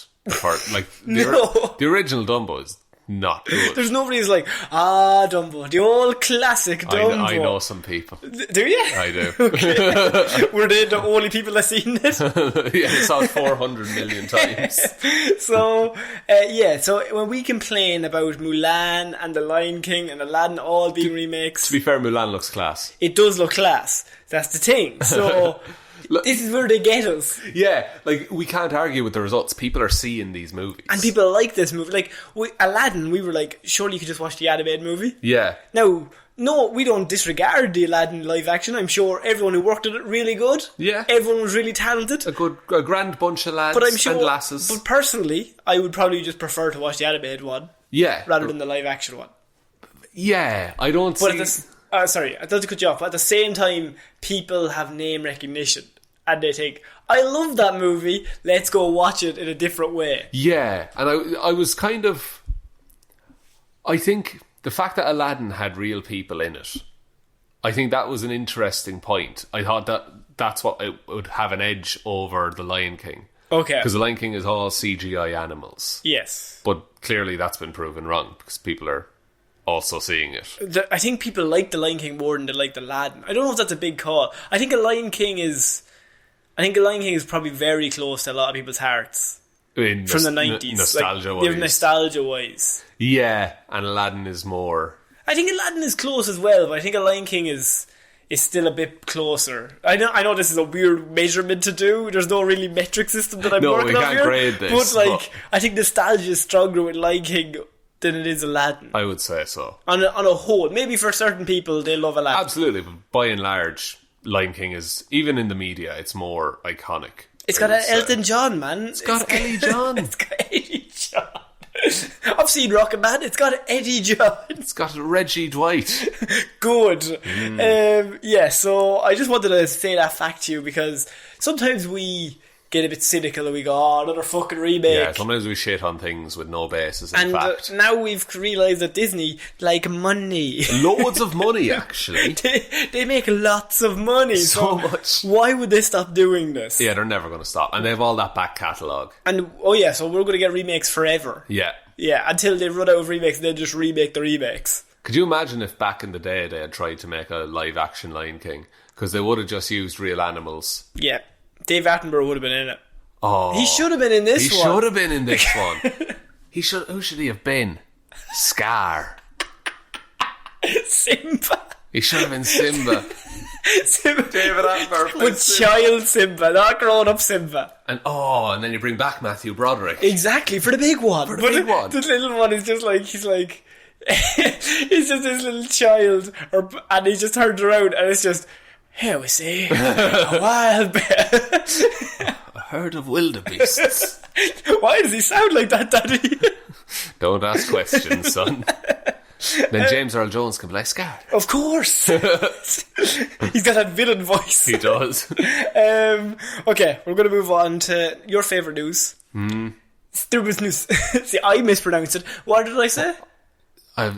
No. The original Dumbo is not good. There's nobody who's like, Dumbo, the old classic Dumbo. I know some people. Do you? I do. Okay. Were they the only people that seen it? Yeah, I saw it 400 million times. So when we complain about Mulan and the Lion King and Aladdin all being remakes, To be fair, Mulan looks class. it does look class. That's the thing. So this is where they get us. Yeah, like we can't argue with the results. People are seeing these movies. And people like this movie. Like, Aladdin, we were like, surely you could just watch the animated movie. Yeah. Now, no, we don't disregard the Aladdin live action. I'm sure everyone who worked on it really good. Yeah. Everyone was really talented. A grand bunch of lads and lasses. But personally, I would probably just prefer to watch the animated one. Yeah. Rather than the live action one. Yeah, I don't see... sorry, I thought to cut you off, but at the same time, people have name recognition. And they think, I love that movie, let's go watch it in a different way. Yeah, and I was kind of... I think the fact that Aladdin had real people in it, I think that was an interesting point. I thought that's what it would have an edge over The Lion King. Okay. Because The Lion King is all CGI animals. Yes. But clearly that's been proven wrong, because people are also seeing it. I think people like The Lion King more than they like Aladdin. I don't know if that's a big call. I think The Lion King is probably very close to a lot of people's hearts. From the 90s. Nostalgia-wise. Nostalgia-wise. Yeah, and Aladdin is more... I think Aladdin is close as well, but I think The Lion King is still a bit closer. I know this is a weird measurement to do. There's no really metric system that I'm working on here. No, we can't grade this. But I think nostalgia is stronger with Lion King than it is Aladdin. I would say so. On a whole. Maybe for certain people, they love Aladdin. Absolutely, but by and large, Lion King is, even in the media, it's more iconic. It's got Elton John, man. It's got Ellie John. It's got Eddie John. I've seen Rocket Man. It's got Eddie John. It's got Reggie Dwight. Good. So I just wanted to say that fact to you because sometimes we get a bit cynical and we go, oh, another fucking remake. Yeah, sometimes we shit on things with no basis in fact. Now we've realised that Disney like money. Loads of money, actually. they make lots of money. So much. Why would they stop doing this? Yeah, they're never going to stop. And they have all that back catalogue. And, so we're going to get remakes forever. Yeah. Yeah, until they run out of remakes, they'll just remake the remakes. Could you imagine if back in the day they had tried to make a live-action Lion King? Because they would have just used real animals. Yeah. Dave Attenborough would have been in it. Oh, he should have been in this one. He should have been in this one. Who should he have been? Scar. Simba. He should have been Simba. David Attenborough. With child Simba, not grown-up Simba. And then you bring back Matthew Broderick. Exactly, for the big one. For the big one. The little one is just like, he's just this little child, and he just turns around and it's just, here we see a wild bear. A herd of wildebeests. Why does he sound like that, Daddy? Don't ask questions, son. Then James Earl Jones can play Scar. Of course. He's got that villain voice. He does. Okay, we're going to move on to your favourite news. Stupid news. See, I mispronounced it. What did I say?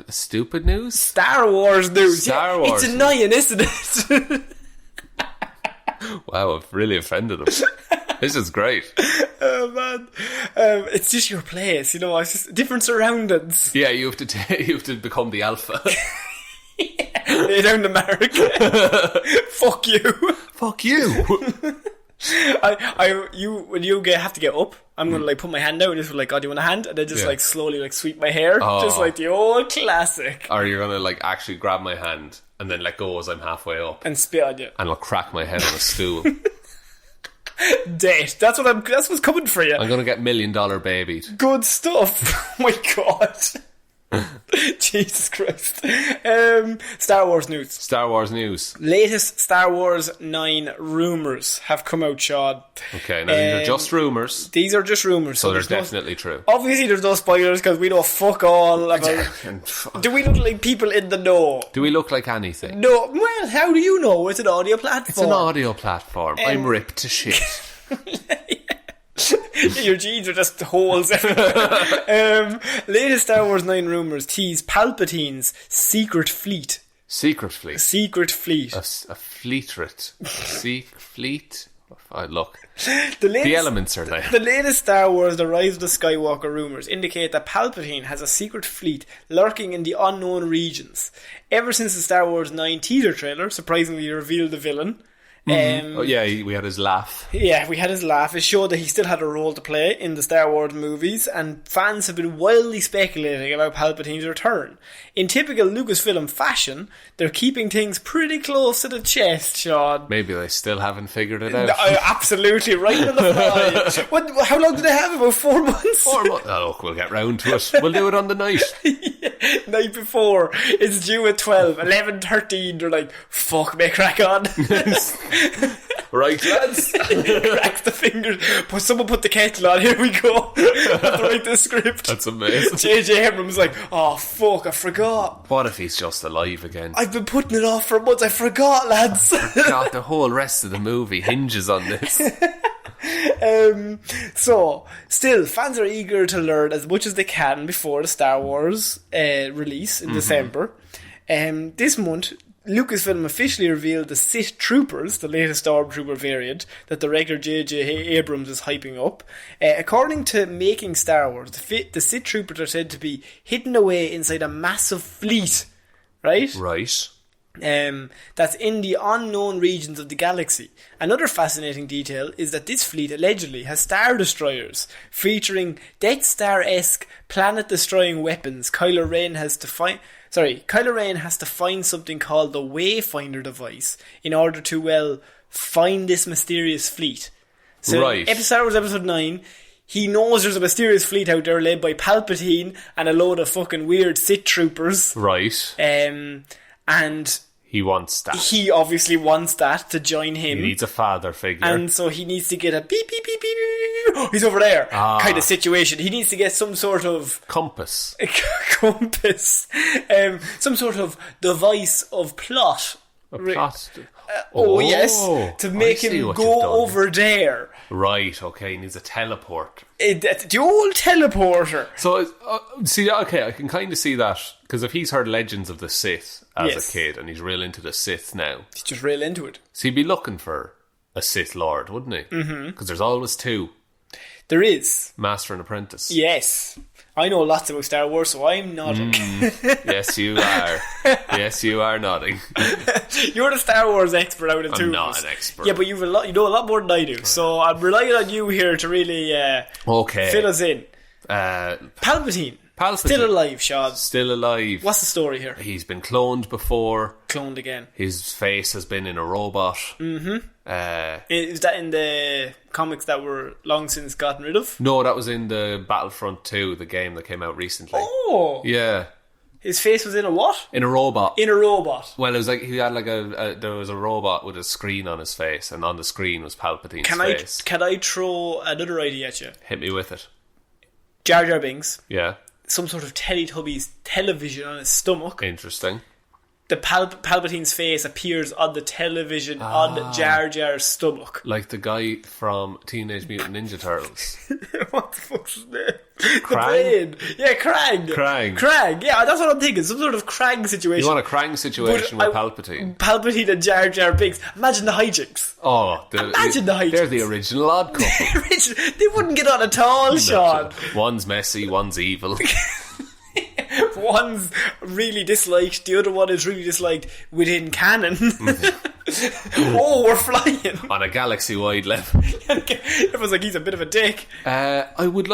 Stupid news? Star Wars news. Star Wars. It's annoying, isn't it? Wow, I've really offended him. This is great. Oh man, it's just your place, it's just different surroundings. Yeah, you have to become the alpha. Lay down the mark. Fuck you. Fuck you. When you have to get up, I'm gonna put my hand out and just do you want a hand? And then just slowly sweep my hair, just like the old classic. Or you're gonna actually grab my hand and then let go as I'm halfway up and spit on you, and I'll crack my head on a stool. Date. That's what's coming for you. I'm gonna get $1 Million Babied. Good stuff. Oh my god. Jesus Christ. Star Wars news. Latest Star Wars 9 rumours have come out, Sean. Okay, now these are just rumours. These are just rumours. So they're definitely true. Obviously there's no spoilers because we know fuck all about... Do we look like people in the know? Do we look like anything? No. Well, how do you know? It's an audio platform. It's an audio platform. I'm ripped to shit. Your jeans are just holes everywhere. Latest Star Wars 9 rumours tease Palpatine's secret fleet. Secret fleet? Secret fleet. A fleetret. Fleet? Look. The elements are there. The latest Star Wars The Rise of the Skywalker rumours indicate that Palpatine has a secret fleet lurking in the unknown regions. Ever since the Star Wars 9 teaser trailer surprisingly revealed the villain, we had his laugh. Yeah, we had his laugh. It showed that he still had a role to play in the Star Wars movies, and fans have been wildly speculating about Palpatine's return. In typical Lucasfilm fashion, they're keeping things pretty close to the chest, Sean. Maybe they still haven't figured it out. Absolutely, right on the fly. How long do they have? About 4 months? 4 months. Oh, look, we'll get round to it. We'll do it on the night. Night before. It's due at 12. 11:13. They're like, fuck, make crack on. Right, lads. Cracks the fingers. Someone put the kettle on. Here we go. I have to write the script. That's amazing. J.J. Abrams like, oh fuck, I forgot. What if he's just alive again? I've been putting it off for months. I forgot, lads. God, the whole rest of the movie hinges on this. So, still, fans are eager to learn as much as they can before the Star Wars release in December. This month, Lucasfilm officially revealed the Sith Troopers, the latest Stormtrooper variant that the regular J.J. Abrams is hyping up. According to Making Star Wars, the Sith Troopers are said to be hidden away inside a massive fleet, right? Right. That's in the unknown regions of the galaxy. Another fascinating detail is that this fleet allegedly has Star Destroyers featuring Death Star-esque planet-destroying weapons. Kylo Ren has to find something called the Wayfinder device in order to, find this mysterious fleet. So right. Star Wars Episode 9, he knows there's a mysterious fleet out there led by Palpatine and a load of fucking weird Sith troopers. Right. And he wants that. He obviously wants that to join him. He needs a father figure. And so he needs to get a beep, beep, beep, beep, beep, beep. He's over there kind of situation. He needs to get some sort of... Compass. Some sort of device of plot. A plot? Yes. To make him go over there. Right, okay. He needs a teleport. The old teleporter. So, I can kind of see that. Because if he's heard Legends of the Sith as a kid and he's real into the Sith now. He's just real into it. So he'd be looking for a Sith Lord, wouldn't he? Mm-hmm. Because there's always two. There is. Master and Apprentice. Yes. I know lots about Star Wars, so I'm nodding. Yes, you are. Yes, you are nodding. You're the Star Wars expert out of the two of us. I'm not an expert. Yeah, but you know a lot more than I do. So I'm relying on you here to really fill us in. Palpatine. Still alive, Sean. Still alive. What's the story here? He's been cloned before. Cloned again. His face has been in a robot. Mm-hmm. Is that in the comics that were long since gotten rid of? No, that was in the Battlefront 2, the game that came out recently. Oh! Yeah. His face was in a what? In a robot. In a robot. Well, it was like he had there was a robot with a screen on his face, and on the screen was Palpatine's face. Can I throw another idea at you? Hit me with it. Jar Jar Binks. Yeah. Some sort of Teletubbies television on his stomach. Interesting. The Palpatine's face appears on the television on Jar Jar's stomach. Like the guy from Teenage Mutant Ninja Turtles. What the fuck's his name? Krang? The brain. Yeah, Krang. Krang. Yeah, that's what I'm thinking. Some sort of Krang situation. You want a Krang situation with Palpatine? Palpatine and Jar Jar Binks. Imagine the hijinks. Imagine the hijinks. They're the original odd couple. They wouldn't get on at all, Sean. One's messy, one's evil. One's really disliked, the other one is really disliked within canon. Oh, we're flying on a galaxy-wide level. It was like he's a bit of a dick. I would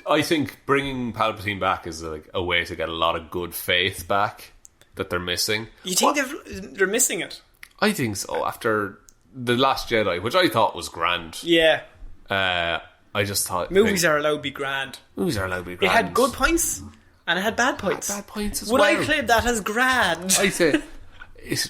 I think bringing Palpatine back is a way to get a lot of good faith back that they're missing. You think they're missing it? I think so. After The Last Jedi, which I thought was grand. Yeah. I just thought... Movies are allowed to be grand. Movies are allowed to be grand. It had good points, and it had bad points. Bad points as Would well. I claim that as grand? I say...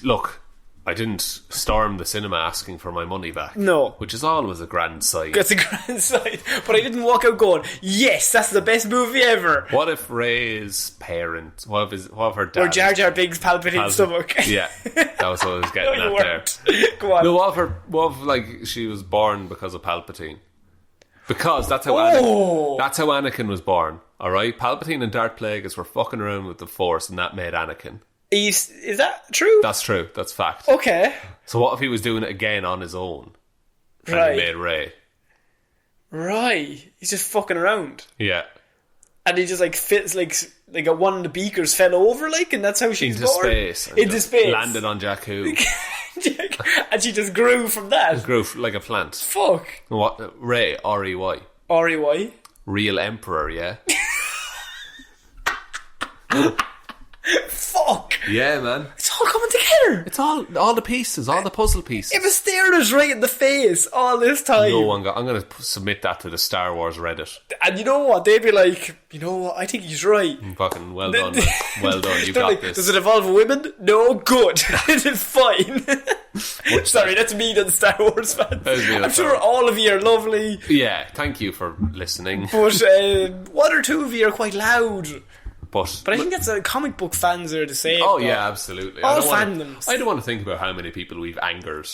Look, I didn't storm the cinema asking for my money back. No. Which is always a grand sight. That's a grand sight. But I didn't walk out going, yes, that's the best movie ever. What if Rey's parent... What if her dad... Or Jar Jar Binks' Palpatine's stomach. Yeah. That was what I was getting at there. Go on. No, what if she was born because of Palpatine? Because that's how Anakin was born. Alright? Palpatine and Darth Plagueis were fucking around with the Force, and that made Anakin. Is that true? That's true. That's fact. Okay. So what if he was doing it again on his own? And he made Rey. Right. He's just fucking around. Yeah. And he just fits like one of the beakers fell over and that's how she's born. Into space. Landed on Jakku. And she just grew from that. Grew like a plant. Fuck. What? Rey, R-E-Y. R-E-Y? Real emperor, yeah. Fuck. Yeah, man. It's all coming together. It's all the pieces, all the puzzle pieces. It was staring us right in the face all this time. I'm going to submit that to the Star Wars Reddit. And you know what? They'd be like, you know what? I think he's right. Fucking well done, man. Well done. You got this. Does it involve women? No, good. It's fine. Sorry, that's me and Star Wars fans. I'm sure all of you are lovely. Yeah, thank you for listening. But one or two of you are quite loud. But I think that's comic book fans are the same. Oh yeah, absolutely. All fandoms. I don't want to think about how many people we've angered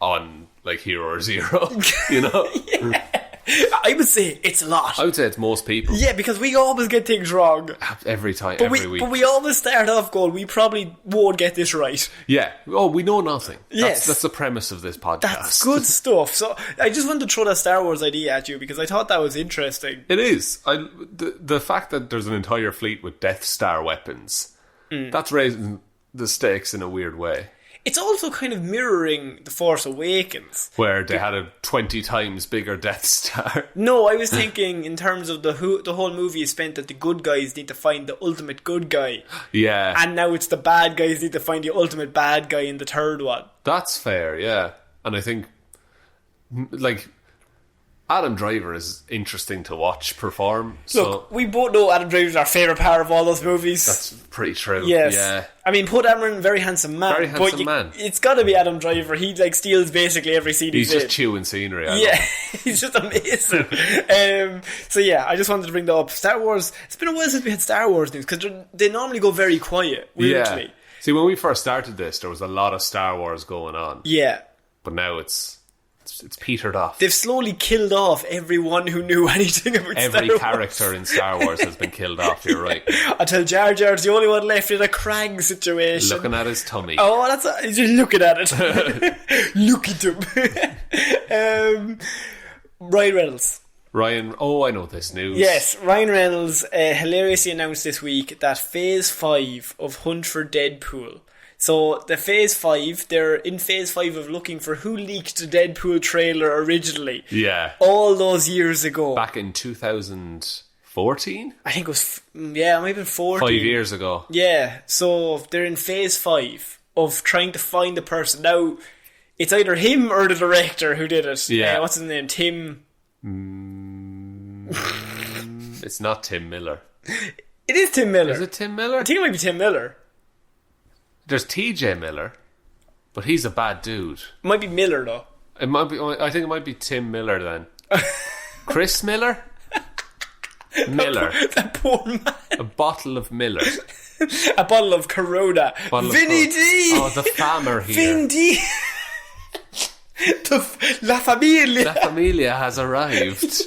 on Hero or Zero. You know. Yeah. I would say it's a lot. I would say it's most people. Yeah, because we always get things wrong. Every time, But every week. But we always start off going, we probably won't get this right. Yeah. Oh, we know nothing. Yes. That's the premise of this podcast. That's good stuff. So I just wanted to throw that Star Wars idea at you because I thought that was interesting. It is. The fact that there's an entire fleet with Death Star weapons, that's raising the stakes in a weird way. It's also kind of mirroring The Force Awakens. Where they had a 20 times bigger Death Star. No, I was thinking in terms of the whole movie is spent that the good guys need to find the ultimate good guy. Yeah. And now it's the bad guys need to find the ultimate bad guy in the third one. That's fair, yeah. And I think, like, Adam Driver is interesting to watch perform. Look, we both know Adam Driver's our favourite part of all those movies. That's pretty true. Yes. Yeah. I mean, Poe Dameron, very handsome man. Very handsome man. It's got to be Adam Driver. He like steals basically every scene He's in. just chewing scenery. Yeah, he's just amazing. So yeah, I just wanted to bring that up. Star Wars. It's been a while since we had Star Wars news because they normally go very quiet. Weirdly. Yeah. See, when we first started this, there was a lot of Star Wars going on. Yeah. But now it's petered off. They've slowly killed off everyone who knew anything about Star Wars. Every character in Star Wars has been killed off, you're right. Until Jar Jar's the only one left in a Krang situation. Looking at his tummy. Oh, that's just looking at it. Look at him. Ryan Reynolds. I know this news. Yes, Ryan Reynolds hilariously announced this week that Phase 5 of Hunt for Deadpool. So the Phase 5, they're in Phase 5 of looking for who leaked the Deadpool trailer originally. Yeah. All those years ago. Back in 2014? I think it was, it might have been 14. 5 years ago. Yeah, so they're in Phase 5 of trying to find the person. Now, it's either him or the director who did it. Yeah. What's his name? Tim... It's not Tim Miller. It is Tim Miller. Is it Tim Miller? I think it might be Tim Miller. There's TJ Miller, but he's a bad dude. It might be Miller though. It might be. I think it might be Tim Miller then. Chris Miller? Miller. That poor man. A bottle of Miller. A bottle of Corona. Vinny D! Oh, the farmer here. Vin D! La Familia. La Familia has arrived.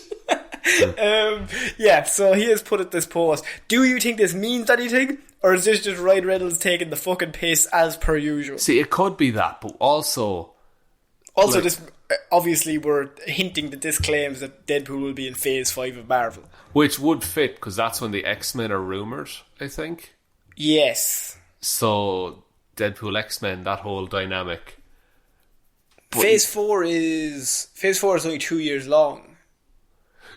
Yeah, so he has put at this post. Do you think this means anything? Or is this just Ryan Reynolds taking the fucking piss as per usual? See, it could be that, but also... Also, this obviously we're hinting that this claims that Deadpool will be in Phase 5 of Marvel. Which would fit, because that's when the X-Men are rumoured, I think. Yes. So, Deadpool, X-Men, that whole dynamic. Phase 4 is only 2 years long.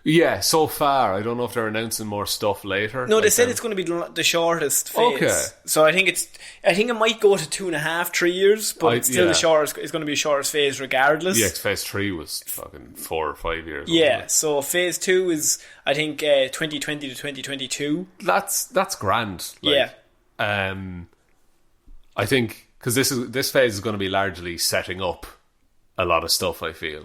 Yeah, so far. I don't know if they're announcing more stuff later. No, they said it's going to be the shortest phase. Okay. So I think it might go to 2.5, 3 years, but it's still the shortest. It's going to be the shortest phase regardless. Yeah, Phase 3 was fucking 4 or 5 years. Yeah, so Phase 2 is, I think, 2020 to 2022. That's grand. Yeah. I think, because this phase is going to be largely setting up a lot of stuff, I feel.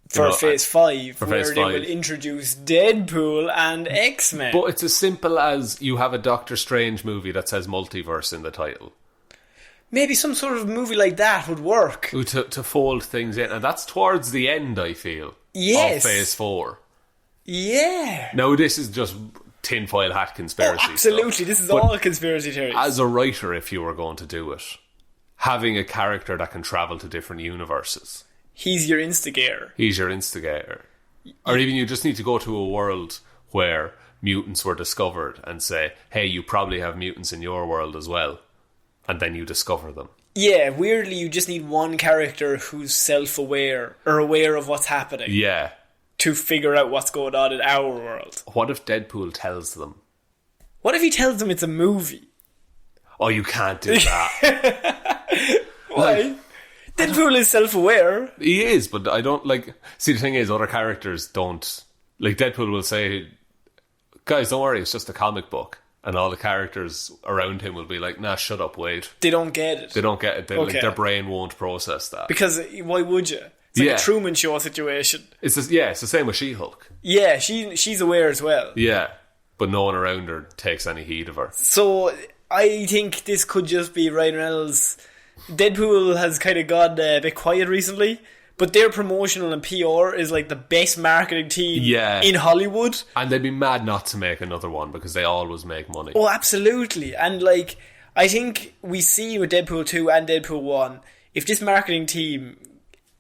For Phase 5, where Phase they 5. will introduce Deadpool and X-Men. But it's as simple as you have a Doctor Strange movie that says multiverse in the title. Maybe some sort of movie like that would work. To fold things in. And that's towards the end, I feel, yes. of Phase 4. Yeah. No, this is just tinfoil hat conspiracy absolutely. stuff. This is But all conspiracy theories. as a writer, if you were going to do it, having a character that can travel to different universes... He's your instigator. He's your instigator. Or even you just need to go to a world where mutants were discovered and say, hey, you probably have mutants in your world as well. And then you discover them. Yeah, weirdly, you just need one character who's self-aware or aware of what's happening. Yeah. To figure out what's going on in our world. What if Deadpool tells them? What if he tells them it's a movie? Oh, you can't do that. Why? Deadpool is self-aware. He is, but I don't like... See, the thing is, other characters don't... Like, Deadpool will say, guys, don't worry, it's just a comic book. And all the characters around him will be like, nah, shut up, Wade. They don't get it. They don't get it. Like, their brain won't process that. Because why would you? It's like a Truman Show situation. It's the same with She-Hulk. Yeah, she's aware as well. Yeah, but no one around her takes any heed of her. So, I think this could just be Ryan Reynolds... Deadpool has kind of gone a bit quiet recently, but their promotional and PR is like the best marketing team Yeah. in Hollywood. And they'd be mad not to make another one because they always make money. Oh, absolutely. And like, I think we see with Deadpool 2 and Deadpool 1, if this marketing team,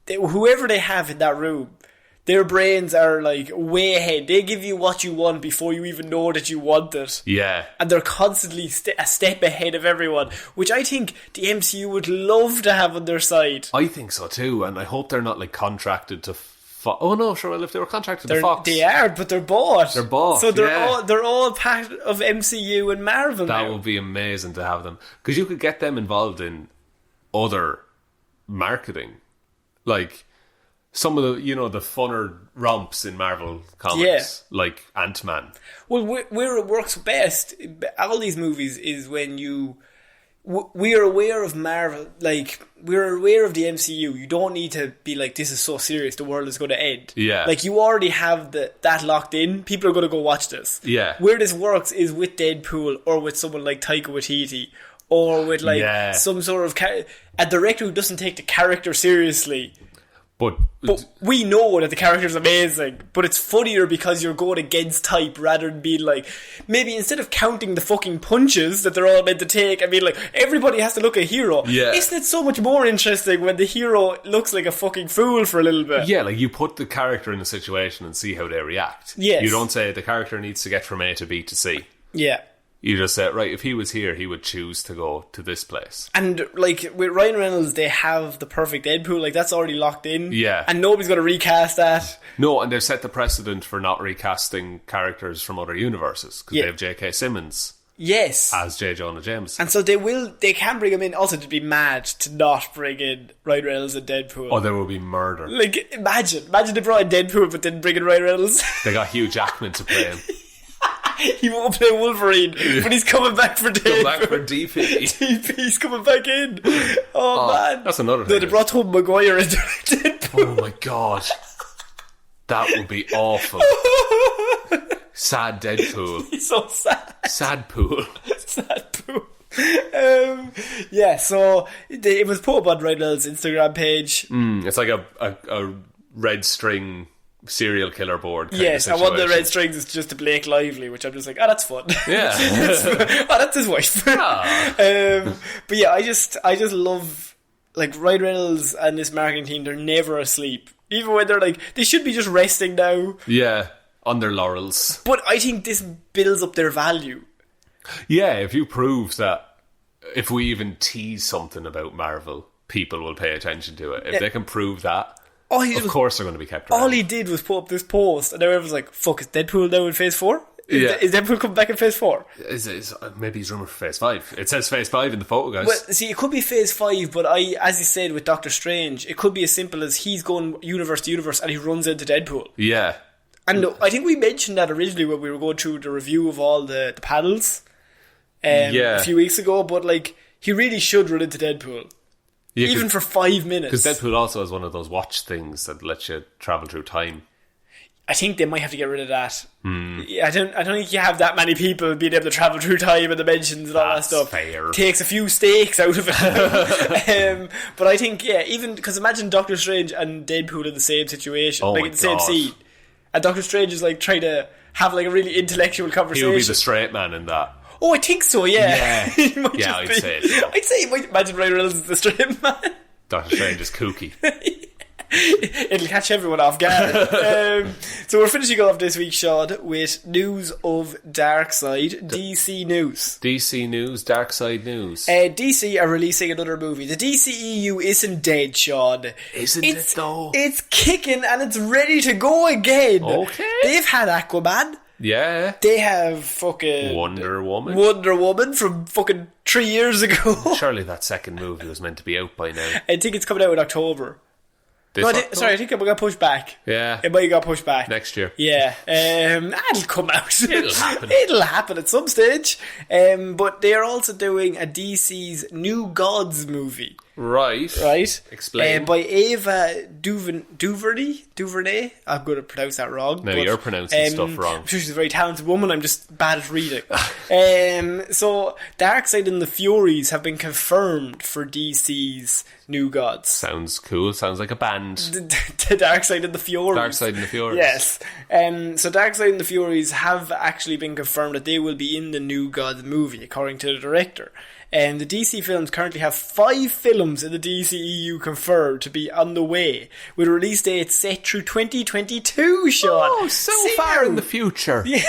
whoever they have in that room, their brains are like way ahead. They give you what you want before you even know that you want it. Yeah. And they're constantly a step ahead of everyone, which I think the MCU would love to have on their side. I think so too, and I hope they're not like contracted to oh no, sure, well if they were contracted to Fox. They are, but they're bought. They're bought, so yeah. they're all part of MCU and Marvel That now. would be amazing to have them. Because you could get them involved in other marketing. Like some of the, the funner romps in Marvel comics, like Ant-Man. Well, where it works best, all these movies, is when we're aware of Marvel, like, we're aware of the MCU. You don't need to be like, this is so serious, the world is going to end. Yeah. Like, you already have that locked in. People are going to go watch this. Yeah. Where this works is with Deadpool, or with someone like Taika Waititi, or with, like, some sort of a director who doesn't take the character seriously. But We know that the character's amazing, but it's funnier because you're going against type rather than being like, maybe instead of counting the fucking punches that they're all meant to take, I mean, like, everybody has to look a hero. Yeah. Isn't it so much more interesting when the hero looks like a fucking fool for a little bit? yeah, like you put the character in a situation and see how they react. Yes. You don't say the character needs to get from A to B to C. Yeah. You just say, right, if he was here, he would choose to go to this place. And, like, with Ryan Reynolds, they have the perfect Deadpool. Like, that's already locked in. Yeah. And nobody's going to recast that. No, and they've set the precedent for not recasting characters from other universes. Because Yeah. they have J.K. Simmons Yes. as J. Jonah Jameson. And so they can bring him in. Also, to be mad to not bring in Ryan Reynolds and Deadpool. Oh, there will be murder. Like, imagine they brought in Deadpool but didn't bring in Ryan Reynolds. They got Hugh Jackman to play him. He won't play Wolverine, but he's coming back for Deadpool. Come back for DP. DP, he's coming back in. Oh man. That's another No, thing. they brought Tom Maguire into Deadpool. Oh my god. That would be awful. Sad Deadpool. He's so sad. Sad pool. Sad poo. Yeah, so it was put up on Ryan Reynolds' Instagram page. It's like a red string serial killer board. Yes, and one of the red strings is just a Blake Lively, which I'm just like, oh, that's fun. Yeah. Oh, that's his wife. Ah. But yeah, I just love, like, Ryan Reynolds and this marketing team. They're never asleep, even when they're like, they should be just resting now. Yeah, on their laurels. But I think this builds up their value. Yeah, if you prove that, if we even tease something about Marvel, people will pay attention to it. If they can prove that, of course they're going to be kept around. All he did was put up this post, and everyone was like, fuck, is Deadpool now in Phase 4? Is Deadpool coming back in Phase 4? Maybe he's rumoured for Phase 5. It says Phase 5 in the photo, guys. Well, see, it could be Phase 5, but as you said with Doctor Strange, it could be as simple as he's going universe to universe and he runs into Deadpool. Yeah. And I think we mentioned that originally when we were going through the review of all the panels a few weeks ago, but like, he really should run into Deadpool. Yeah, even for 5 minutes. Because Deadpool also has one of those watch things that lets you travel through time. I think they might have to get rid of that. Yeah, I don't think you have that many people being able to travel through time and dimensions and all that stuff. Fair. Takes a few stakes out of it. But I think, even because imagine Doctor Strange and Deadpool in the same situation, like in the same scene, and Doctor Strange is like trying to have like a really intellectual conversation. He would be the straight man in that. Oh, I think so, yeah. Yeah, I'd say so. I'd say you might imagine Ryan Reynolds as the straight man. Doctor Strange is kooky. It'll catch everyone off guard. So we're finishing off this week, Sean, with news of Darkseid, DC news. DC news, Darkseid news. DC are releasing another movie. The DCEU isn't dead, Sean. Isn't it though? It's kicking and it's ready to go again. Okay. They've had Aquaman. Yeah. They have fucking Wonder Woman from fucking 3 years ago. Surely that second movie was meant to be out by now. I think it's coming out in October. I think it got pushed back. Yeah. It might have got pushed back. Next year. Yeah. That'll come out. It'll happen. It'll happen at some stage. But they are also doing a DC's New Gods movie. Right. Explain. By Ava DuVernay. I'm going to pronounce that wrong. No, you're pronouncing stuff wrong. I'm sure she's a very talented woman. I'm just bad at reading. So, Darkseid and the Furies have been confirmed for DC's New Gods. Sounds cool. Sounds like a band. The Darkseid and the Furies. Darkseid and the Furies. Yes. So Darkseid and the Furies have actually been confirmed that they will be in the New Gods movie, according to the director. The DC films currently have 5 films in the DCEU confirmed to be on the way, with release dates set through 2022, Sean. Oh, so far in the future. Yeah,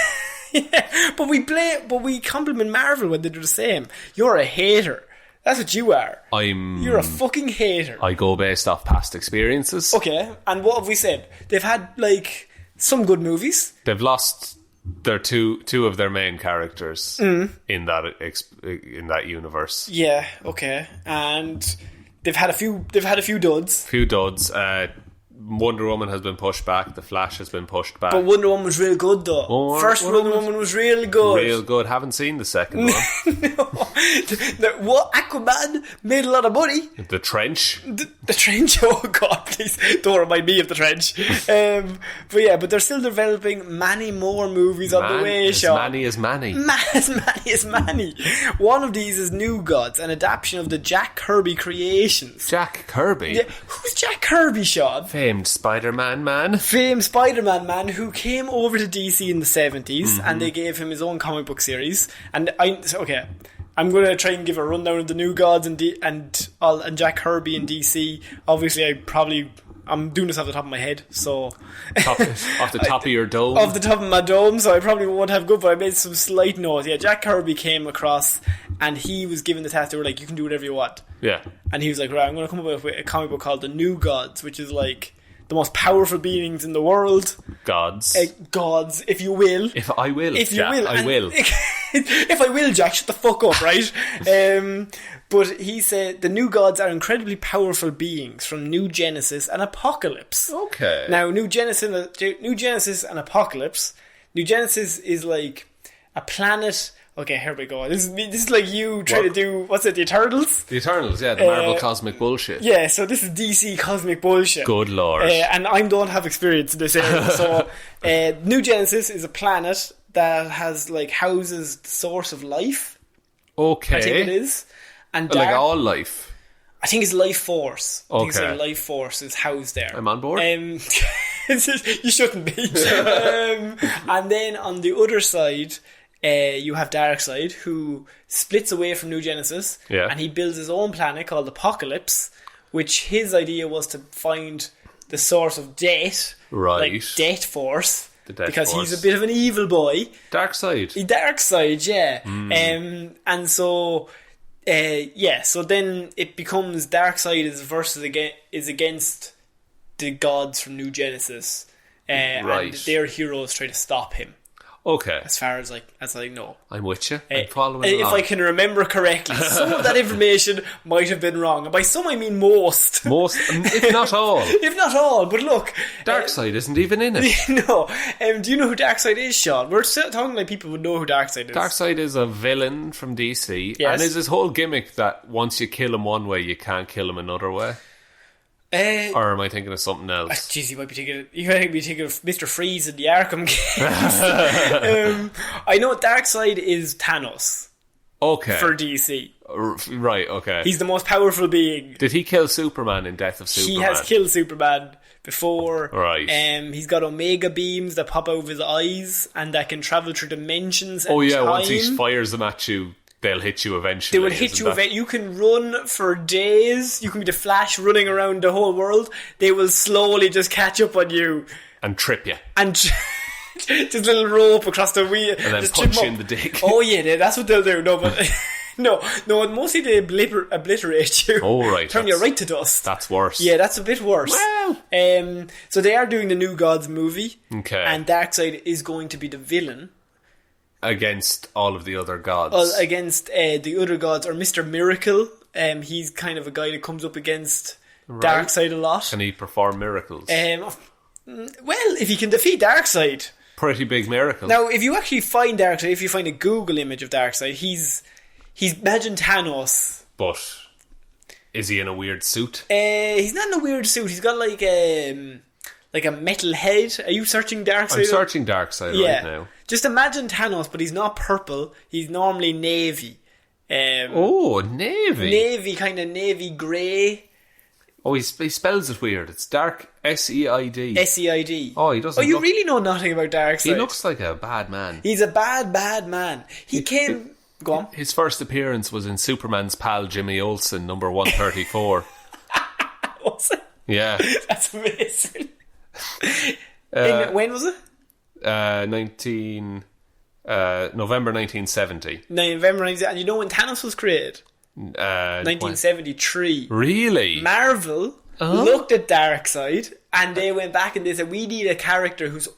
but we compliment Marvel when they do the same. You're a hater. That's what you are. You're a fucking hater. I go based off past experiences. Okay, and what have we said? They've had, like, some good movies. They've lost their two of their main characters in that universe. Yeah, okay. And they've had a few duds. Wonder Woman has been pushed back. The Flash has been pushed back. But Wonder Woman was real good, though. First Wonder Woman was real good. Real good. Haven't seen the second one. No. What? Aquaman made a lot of money. The Trench. The Trench. Oh God, please don't remind me of the Trench. But they're still developing many more movies on the way, Sean. As many. One of these is New Gods, an adaptation of the Jack Kirby creations. Jack Kirby? Yeah. Who's Jack Kirby, Sean? Famed Spider-Man man who came over to DC in the 70s, and they gave him his own comic book series. And I'm going to try and give a rundown of the New Gods and Jack Kirby in DC. Obviously, I'm doing this off the top of my head, so off the top of your dome. Off the top of my dome, so I probably won't have good, but I made some slight notes. Yeah, Jack Kirby came across, and he was given the task. They were like, "You can do whatever you want." Yeah, and he was like, "Right, I'm going to come up with a comic book called The New Gods, which is like the most powerful beings in the world. Gods, if you will. If I will, If I will, Jack, shut the fuck up, right?" But he said the New Gods are incredibly powerful beings from New Genesis and Apocalypse. Okay. Now, New Genesis and Apocalypse. New Genesis is like a planet. Okay, here we go. This is like you trying to do, what's it, the Eternals? The Eternals, yeah, the Marvel cosmic bullshit. Yeah, so this is DC cosmic bullshit. Good lord. And I don't have experience in this area. So, New Genesis is a planet that has, like, houses the source of life. Okay. I think it is. And like all life. I think it's life force. Okay. I think it's like life force is housed there. I'm on board. You shouldn't be. And then on the other side, you have Darkseid, who splits away from New Genesis, and he builds his own planet called Apocalypse, which his idea was to find the source of death, like Death Force. Because he's a bit of an evil boy. Darkseid, yeah. And so, so then it becomes Darkseid is against the gods from New Genesis, and their heroes try to stop him. Okay. As far as I know. I'm with you. I'm following if along. I can remember correctly. Some of that information might have been wrong. And by some I mean most. Most, if not all. If not all. But look. Darkseid isn't even in it. No. Do you know who Darkseid is, Sean? We're still talking like people would know who Darkseid is. Darkseid is a villain from DC. Yes. And there's this whole gimmick that once you kill him one way, you can't kill him another way. Or am I thinking of something else? Jeez, you might be thinking of Mr. Freeze in the Arkham games. I know Darkseid is Thanos. Okay. For DC. Right, okay. He's the most powerful being. Did he kill Superman in Death of Superman? He has killed Superman before. Right. He's got Omega beams that pop out of his eyes and that can travel through dimensions and time. Once he fires them at you, they'll hit you eventually. They will hit you eventually. You can run for days. You can be the Flash running around the whole world. They will slowly just catch up on you. And trip you. And just a little rope across the wheel. And then punch you in the dick. Oh yeah, that's what they'll do. No, but... No, mostly they obliterate you. Oh, right. Turn you right to dust. That's worse. Yeah, that's a bit worse. Wow. So they are doing the New Gods movie. Okay. And Darkseid is going to be the villain. Against all of the other gods. Well, against the other gods, or Mr. Miracle. He's kind of a guy that comes up against Darkseid a lot. Can he perform miracles? Well, if he can defeat Darkseid. Pretty big miracle. Now, if you actually find Darkseid, if you find a Google image of Darkseid, he's imagine Thanos. But Is he in a weird suit? He's not in a weird suit. He's got like a metal head. Are you searching Darkseid? I'm searching Darkseid right now. Just imagine Thanos, but he's not purple. He's normally navy. Navy. Navy, kind of navy grey. Oh, he spells it weird. It's Dark S-E-I-D. S-E-I-D. Oh, he doesn't. Oh, you really know nothing about Darkseid. He looks like a bad man. He's a bad man. He came. Go on. His first appearance was in Superman's pal Jimmy Olsen, number 134. Was it? Yeah. That's amazing. When was it? November 1970. November 1970. And you know when Thanos was created? 1973. Really? Marvel looked at Darkseid and they went back and they said, we need a character who's an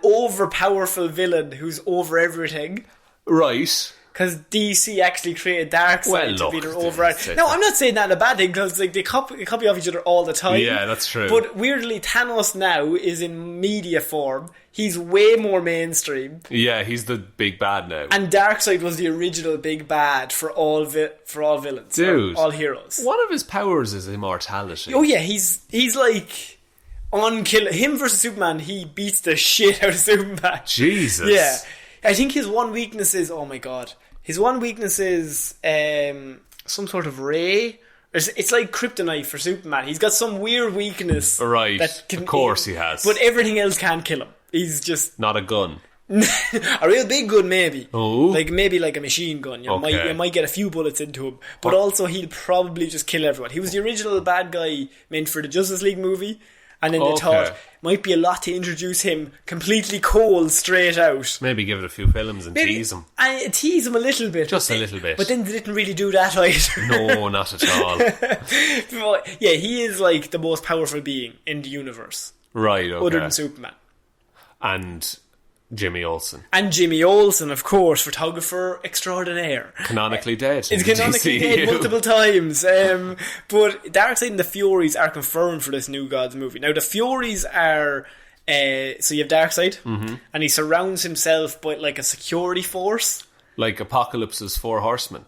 overpowerful villain who's over everything. Right. Because DC actually created Darkseid to be their overall. No, I'm not saying that in a bad thing, because they copy off each other all the time. Yeah, that's true. But weirdly, Thanos now is in media form. He's way more mainstream. Yeah, he's the big bad now. And Darkseid was the original big bad for all villains. Dude. All heroes. One of his powers is immortality. Oh yeah, he's like unkillable. Him versus Superman, he beats the shit out of Superman. Jesus. Yeah. I think his one weakness is, oh my god, some sort of ray. It's like kryptonite for Superman. He's got some weird weakness. Right, of course he has. But everything else can't kill him. He's just... Not a gun. A real big gun, maybe. Oh. Maybe like a machine gun. You might get a few bullets into him. But also he'll probably just kill everyone. He was the original bad guy meant for the Justice League movie. And then they thought, might be a lot to introduce him completely cold straight out. Maybe give it a few films and tease him. And tease him a little bit. Just a little bit. But then they didn't really do that either. No, not at all. But, yeah, he is like the most powerful being in the universe. Right, okay. Other than Superman. And Jimmy Olsen. And Jimmy Olsen, of course, photographer extraordinaire. Canonically dead. It's canonically dead multiple times. But Darkseid and the Furies are confirmed for this New Gods movie. Now, the Furies are... so you have Darkseid, and he surrounds himself by like a security force. Like Apocalypse's Four Horsemen.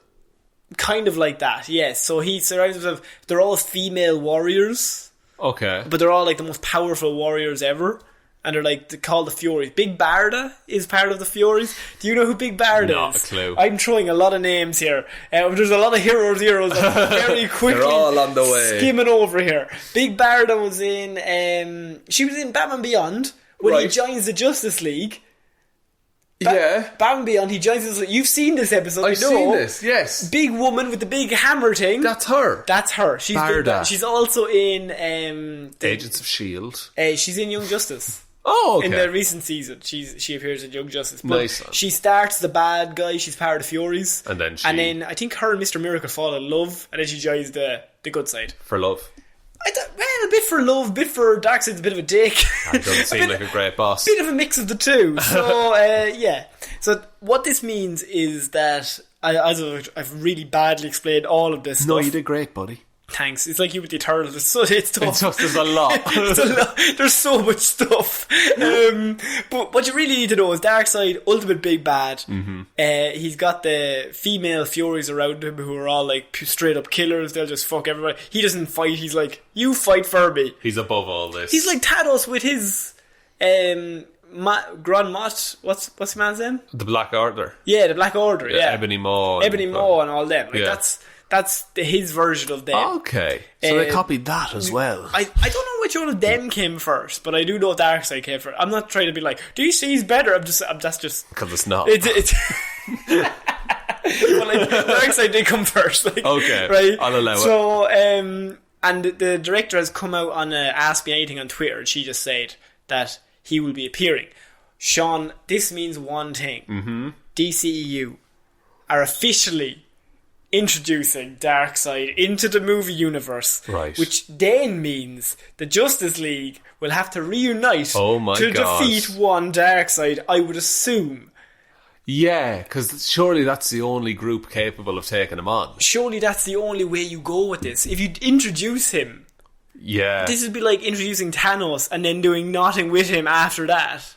Kind of like that, yes. So he surrounds himself... They're all female warriors. Okay. But they're all like the most powerful warriors ever. And they're like called the Furies. Big Barda is part of the Furies. Do you know who Big Barda is? Not a clue. I'm throwing a lot of names here. There's a lot of heroes very quickly. They're all on the way. Skimming over here. Big Barda was in... she was in Batman Beyond when he joins the Justice League. Batman Beyond, he joins us. You've seen this episode, I've seen this, yes. Big woman with the big hammer thing. That's her. She's Barda. She's also in... Agents of S.H.I.E.L.D. She's in Young Justice. Oh, okay. In the recent season, she appears in Young Justice. But nice. She starts the bad guy. She's part of the Furies, and then I think her and Mr. Miracle fall in love, and then she joins the good side for love. A bit for love, bit for Darkseid's a bit of a dick. That doesn't seem like a great boss. Bit of a mix of the two. So yeah. So what this means is that I've really badly explained all of this stuff. No, you did great, buddy. Thanks. It's like you with the Eternals. It's tough. It's just there's a lot. There's so much stuff. But what you really need to know is Darkseid, ultimate big bad. Mm-hmm. He's got the female Furies around him who are all like straight up killers. They'll just fuck everybody. He doesn't fight. He's like, you fight for me. He's above all this. He's like Thanos with his Grand Mott. What's the man's name? The Black Order. Yeah, the Black Order. Yeah, Ebony Maw. And all them. Like that's his version of them. Okay. So they copied that as well. I don't know which one of them came first, but I do know Darkseid came first. I'm not trying to be like, DC's better. That's just... Because it's not. It's well, like, Darkseid did come first. Like, okay. Right? I'll allow it. So, and the director has come out on Ask Me Anything on Twitter, and she just said that he will be appearing. Sean, this means one thing. Mm-hmm. DCEU are officially introducing Darkseid into the movie universe, right? Which then means the Justice League will have to reunite to defeat one Darkseid, I would assume. Yeah, because surely that's the only group capable of taking him on. Surely that's the only way you go with this. If you introduce him, this would be like introducing Thanos and then doing nothing with him after that.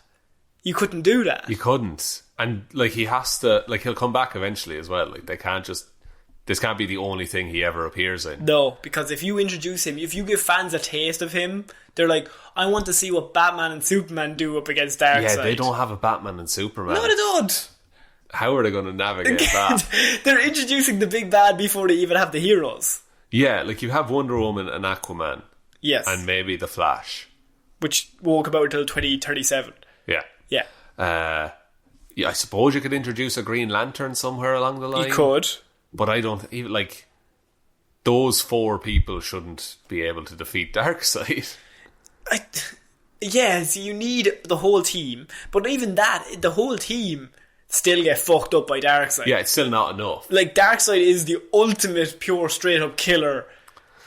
You couldn't do that. You couldn't. And like he has to, like he'll come back eventually as well. Like they can't just This can't be the only thing he ever appears in. No, because if you introduce him, if you give fans a taste of him, they're like, I want to see what Batman and Superman do up against Darkseid. Yeah, they don't have a Batman and Superman. No, they don't. How are they going to navigate that? They're introducing the big bad before they even have the heroes. Yeah, like you have Wonder Woman and Aquaman. Yes. And maybe The Flash. Which won't come out until 2037. Yeah. Yeah. Yeah, I suppose you could introduce a Green Lantern somewhere along the line. You could. But I don't... even like, those 4 people shouldn't be able to defeat Darkseid. Yes, you need the whole team. But even that, the whole team still get fucked up by Darkseid. Yeah, it's still not enough. Like, Darkseid is the ultimate pure straight up killer.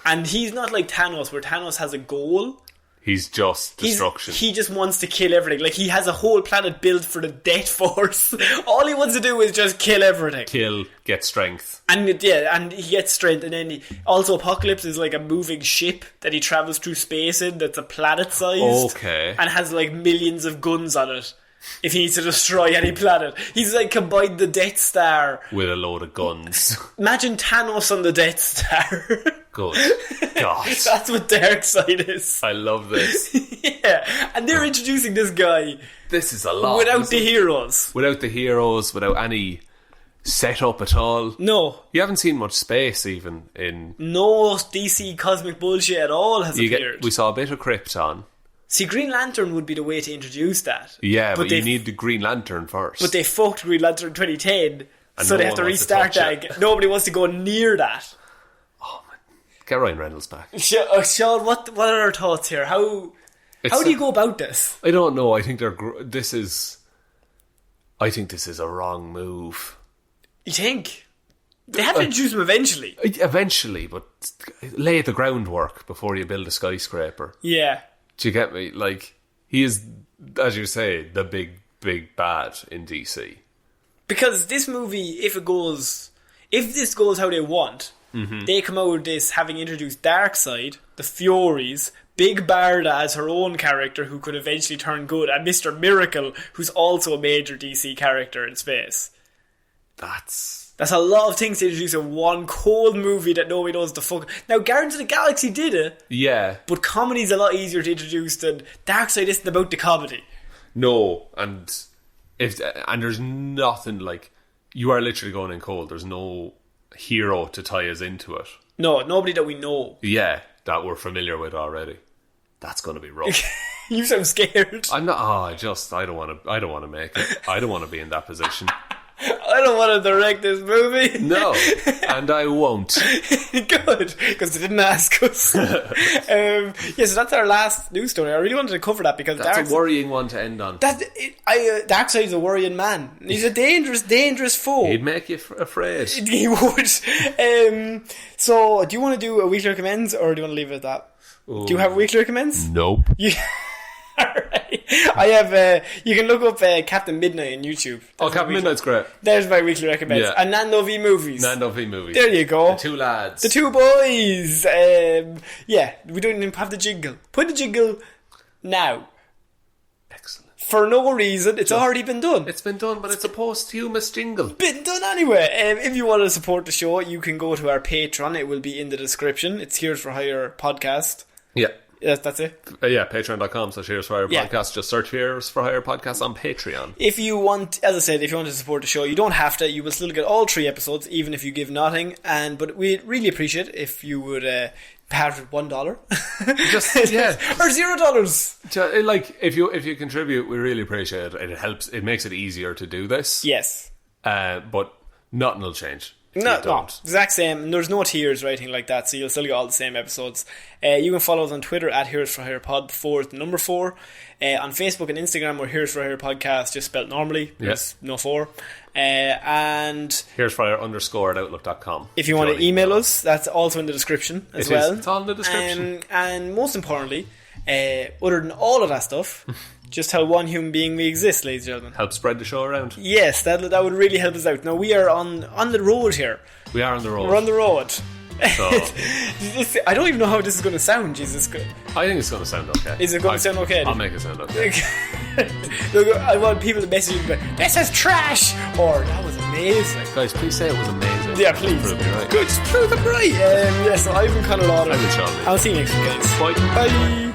And he's not like Thanos, where Thanos has a goal. He's just destruction. He just wants to kill everything. Like, he has a whole planet built for the Death Force. All he wants to do is just kill everything. Kill, get strength. And and he gets strength. And then also Apocalypse is like a moving ship that he travels through space in, that's a planet-sized. Okay. And has like millions of guns on it. If he needs to destroy any planet. He's like combined the Death Star with a load of guns. Imagine Thanos on the Death Star. Good God. That's what Darkseid is. I love this. Yeah. And they're introducing this guy. This is a lot. Without the heroes. Without the heroes, without any setup at all. No. You haven't seen much space even in... No DC cosmic bullshit at all has appeared. We saw a bit of Krypton. See, Green Lantern would be the way to introduce that. Yeah, but you need the Green Lantern first. But they fucked Green Lantern 2010, and so they have to restart that. Nobody wants to go near that. Oh, man. Get Ryan Reynolds back. Sean, what are our thoughts here? How do you go about this? I don't know. I think this is a wrong move. You think? They have to introduce him eventually. Eventually, but lay the groundwork before you build a skyscraper. Yeah. Do you get me? Like, he is, as you say, the big, big bad in DC. Because this movie, if this goes how they want, they come out with this having introduced Darkseid, the Furies, Big Barda as her own character who could eventually turn good, and Mr. Miracle, who's also a major DC character in space. That's a lot of things to introduce in one cold movie that nobody knows the fuck. Now, Guardians of the Galaxy did it. Yeah. But comedy's a lot easier to introduce than Darkseid isn't about the comedy. No, and there's nothing like... You are literally going in cold. There's no hero to tie us into it. No, nobody that we know. Yeah, that we're familiar with already. That's going to be rough. You sound scared. I'm not... I don't want to make it. I don't want to be in that position. I don't want to direct this movie. No, and I won't. Good, because they didn't ask us. So that's our last news story. I really wanted to cover that because that's a worrying one to end on. Darkseid's a worrying man. He's a dangerous, dangerous foe. He'd make you afraid. He would. So, do you want to do a weekly recommends, or do you want to leave it at that? Ooh. Do you have a weekly recommends? Nope. Alright. I have you can look up Captain Midnight on YouTube. Captain Midnight's great. There's my weekly recommends. Yeah. And Nando V Movies. There you go. The two lads. The two boys. Yeah, we don't even have the jingle. Put the jingle now. Excellent. For no reason. It's already been done. It's been done, but it's a posthumous jingle. Been done anyway. If you want to support the show, you can go to our Patreon. It will be in the description. It's Here's for Hire podcast. Yeah. Yes, that's it. Patreon.com/Here's for Hire podcast. Just search Here's for Hire podcast on Patreon. If you want, as I said, if you want to support the show, you don't have to. You will still get all 3 episodes, even if you give nothing. But we'd really appreciate if you would part with $1. Or $0. Like if you contribute, we really appreciate it. It helps. It makes it easier to do this. Yes. But nothing will change. No, exact same. There's no tiers or anything like that, so you'll still get all the same episodes. You can follow us on Twitter at Here's for Hire Pod, 4 is the number 4. On Facebook and Instagram, we're Here's for Hire Podcast, just spelled normally. There's no 4. And Here's for Hire _@outlook.com. If you want to email us, that's also in the description as well. It's all in the description. And most importantly, other than all of that stuff, just how one human being we exist, ladies and gentlemen. Help spread the show around. Yes, that would really help us out. Now, we are on the road here. We are on the road. We're on the road. So. I don't even know how this is going to sound, Jesus. I think it's going to sound okay. Is it going to sound okay? I'll make it sound okay. Look, I want people to message me, this is trash! Or, that was amazing. Guys, please say it was amazing. Yeah, please. Prove me right. Good, just prove them right. So I've been Conor Lauder. I've been Sean. I'll see you next week, guys. Bye. Bye.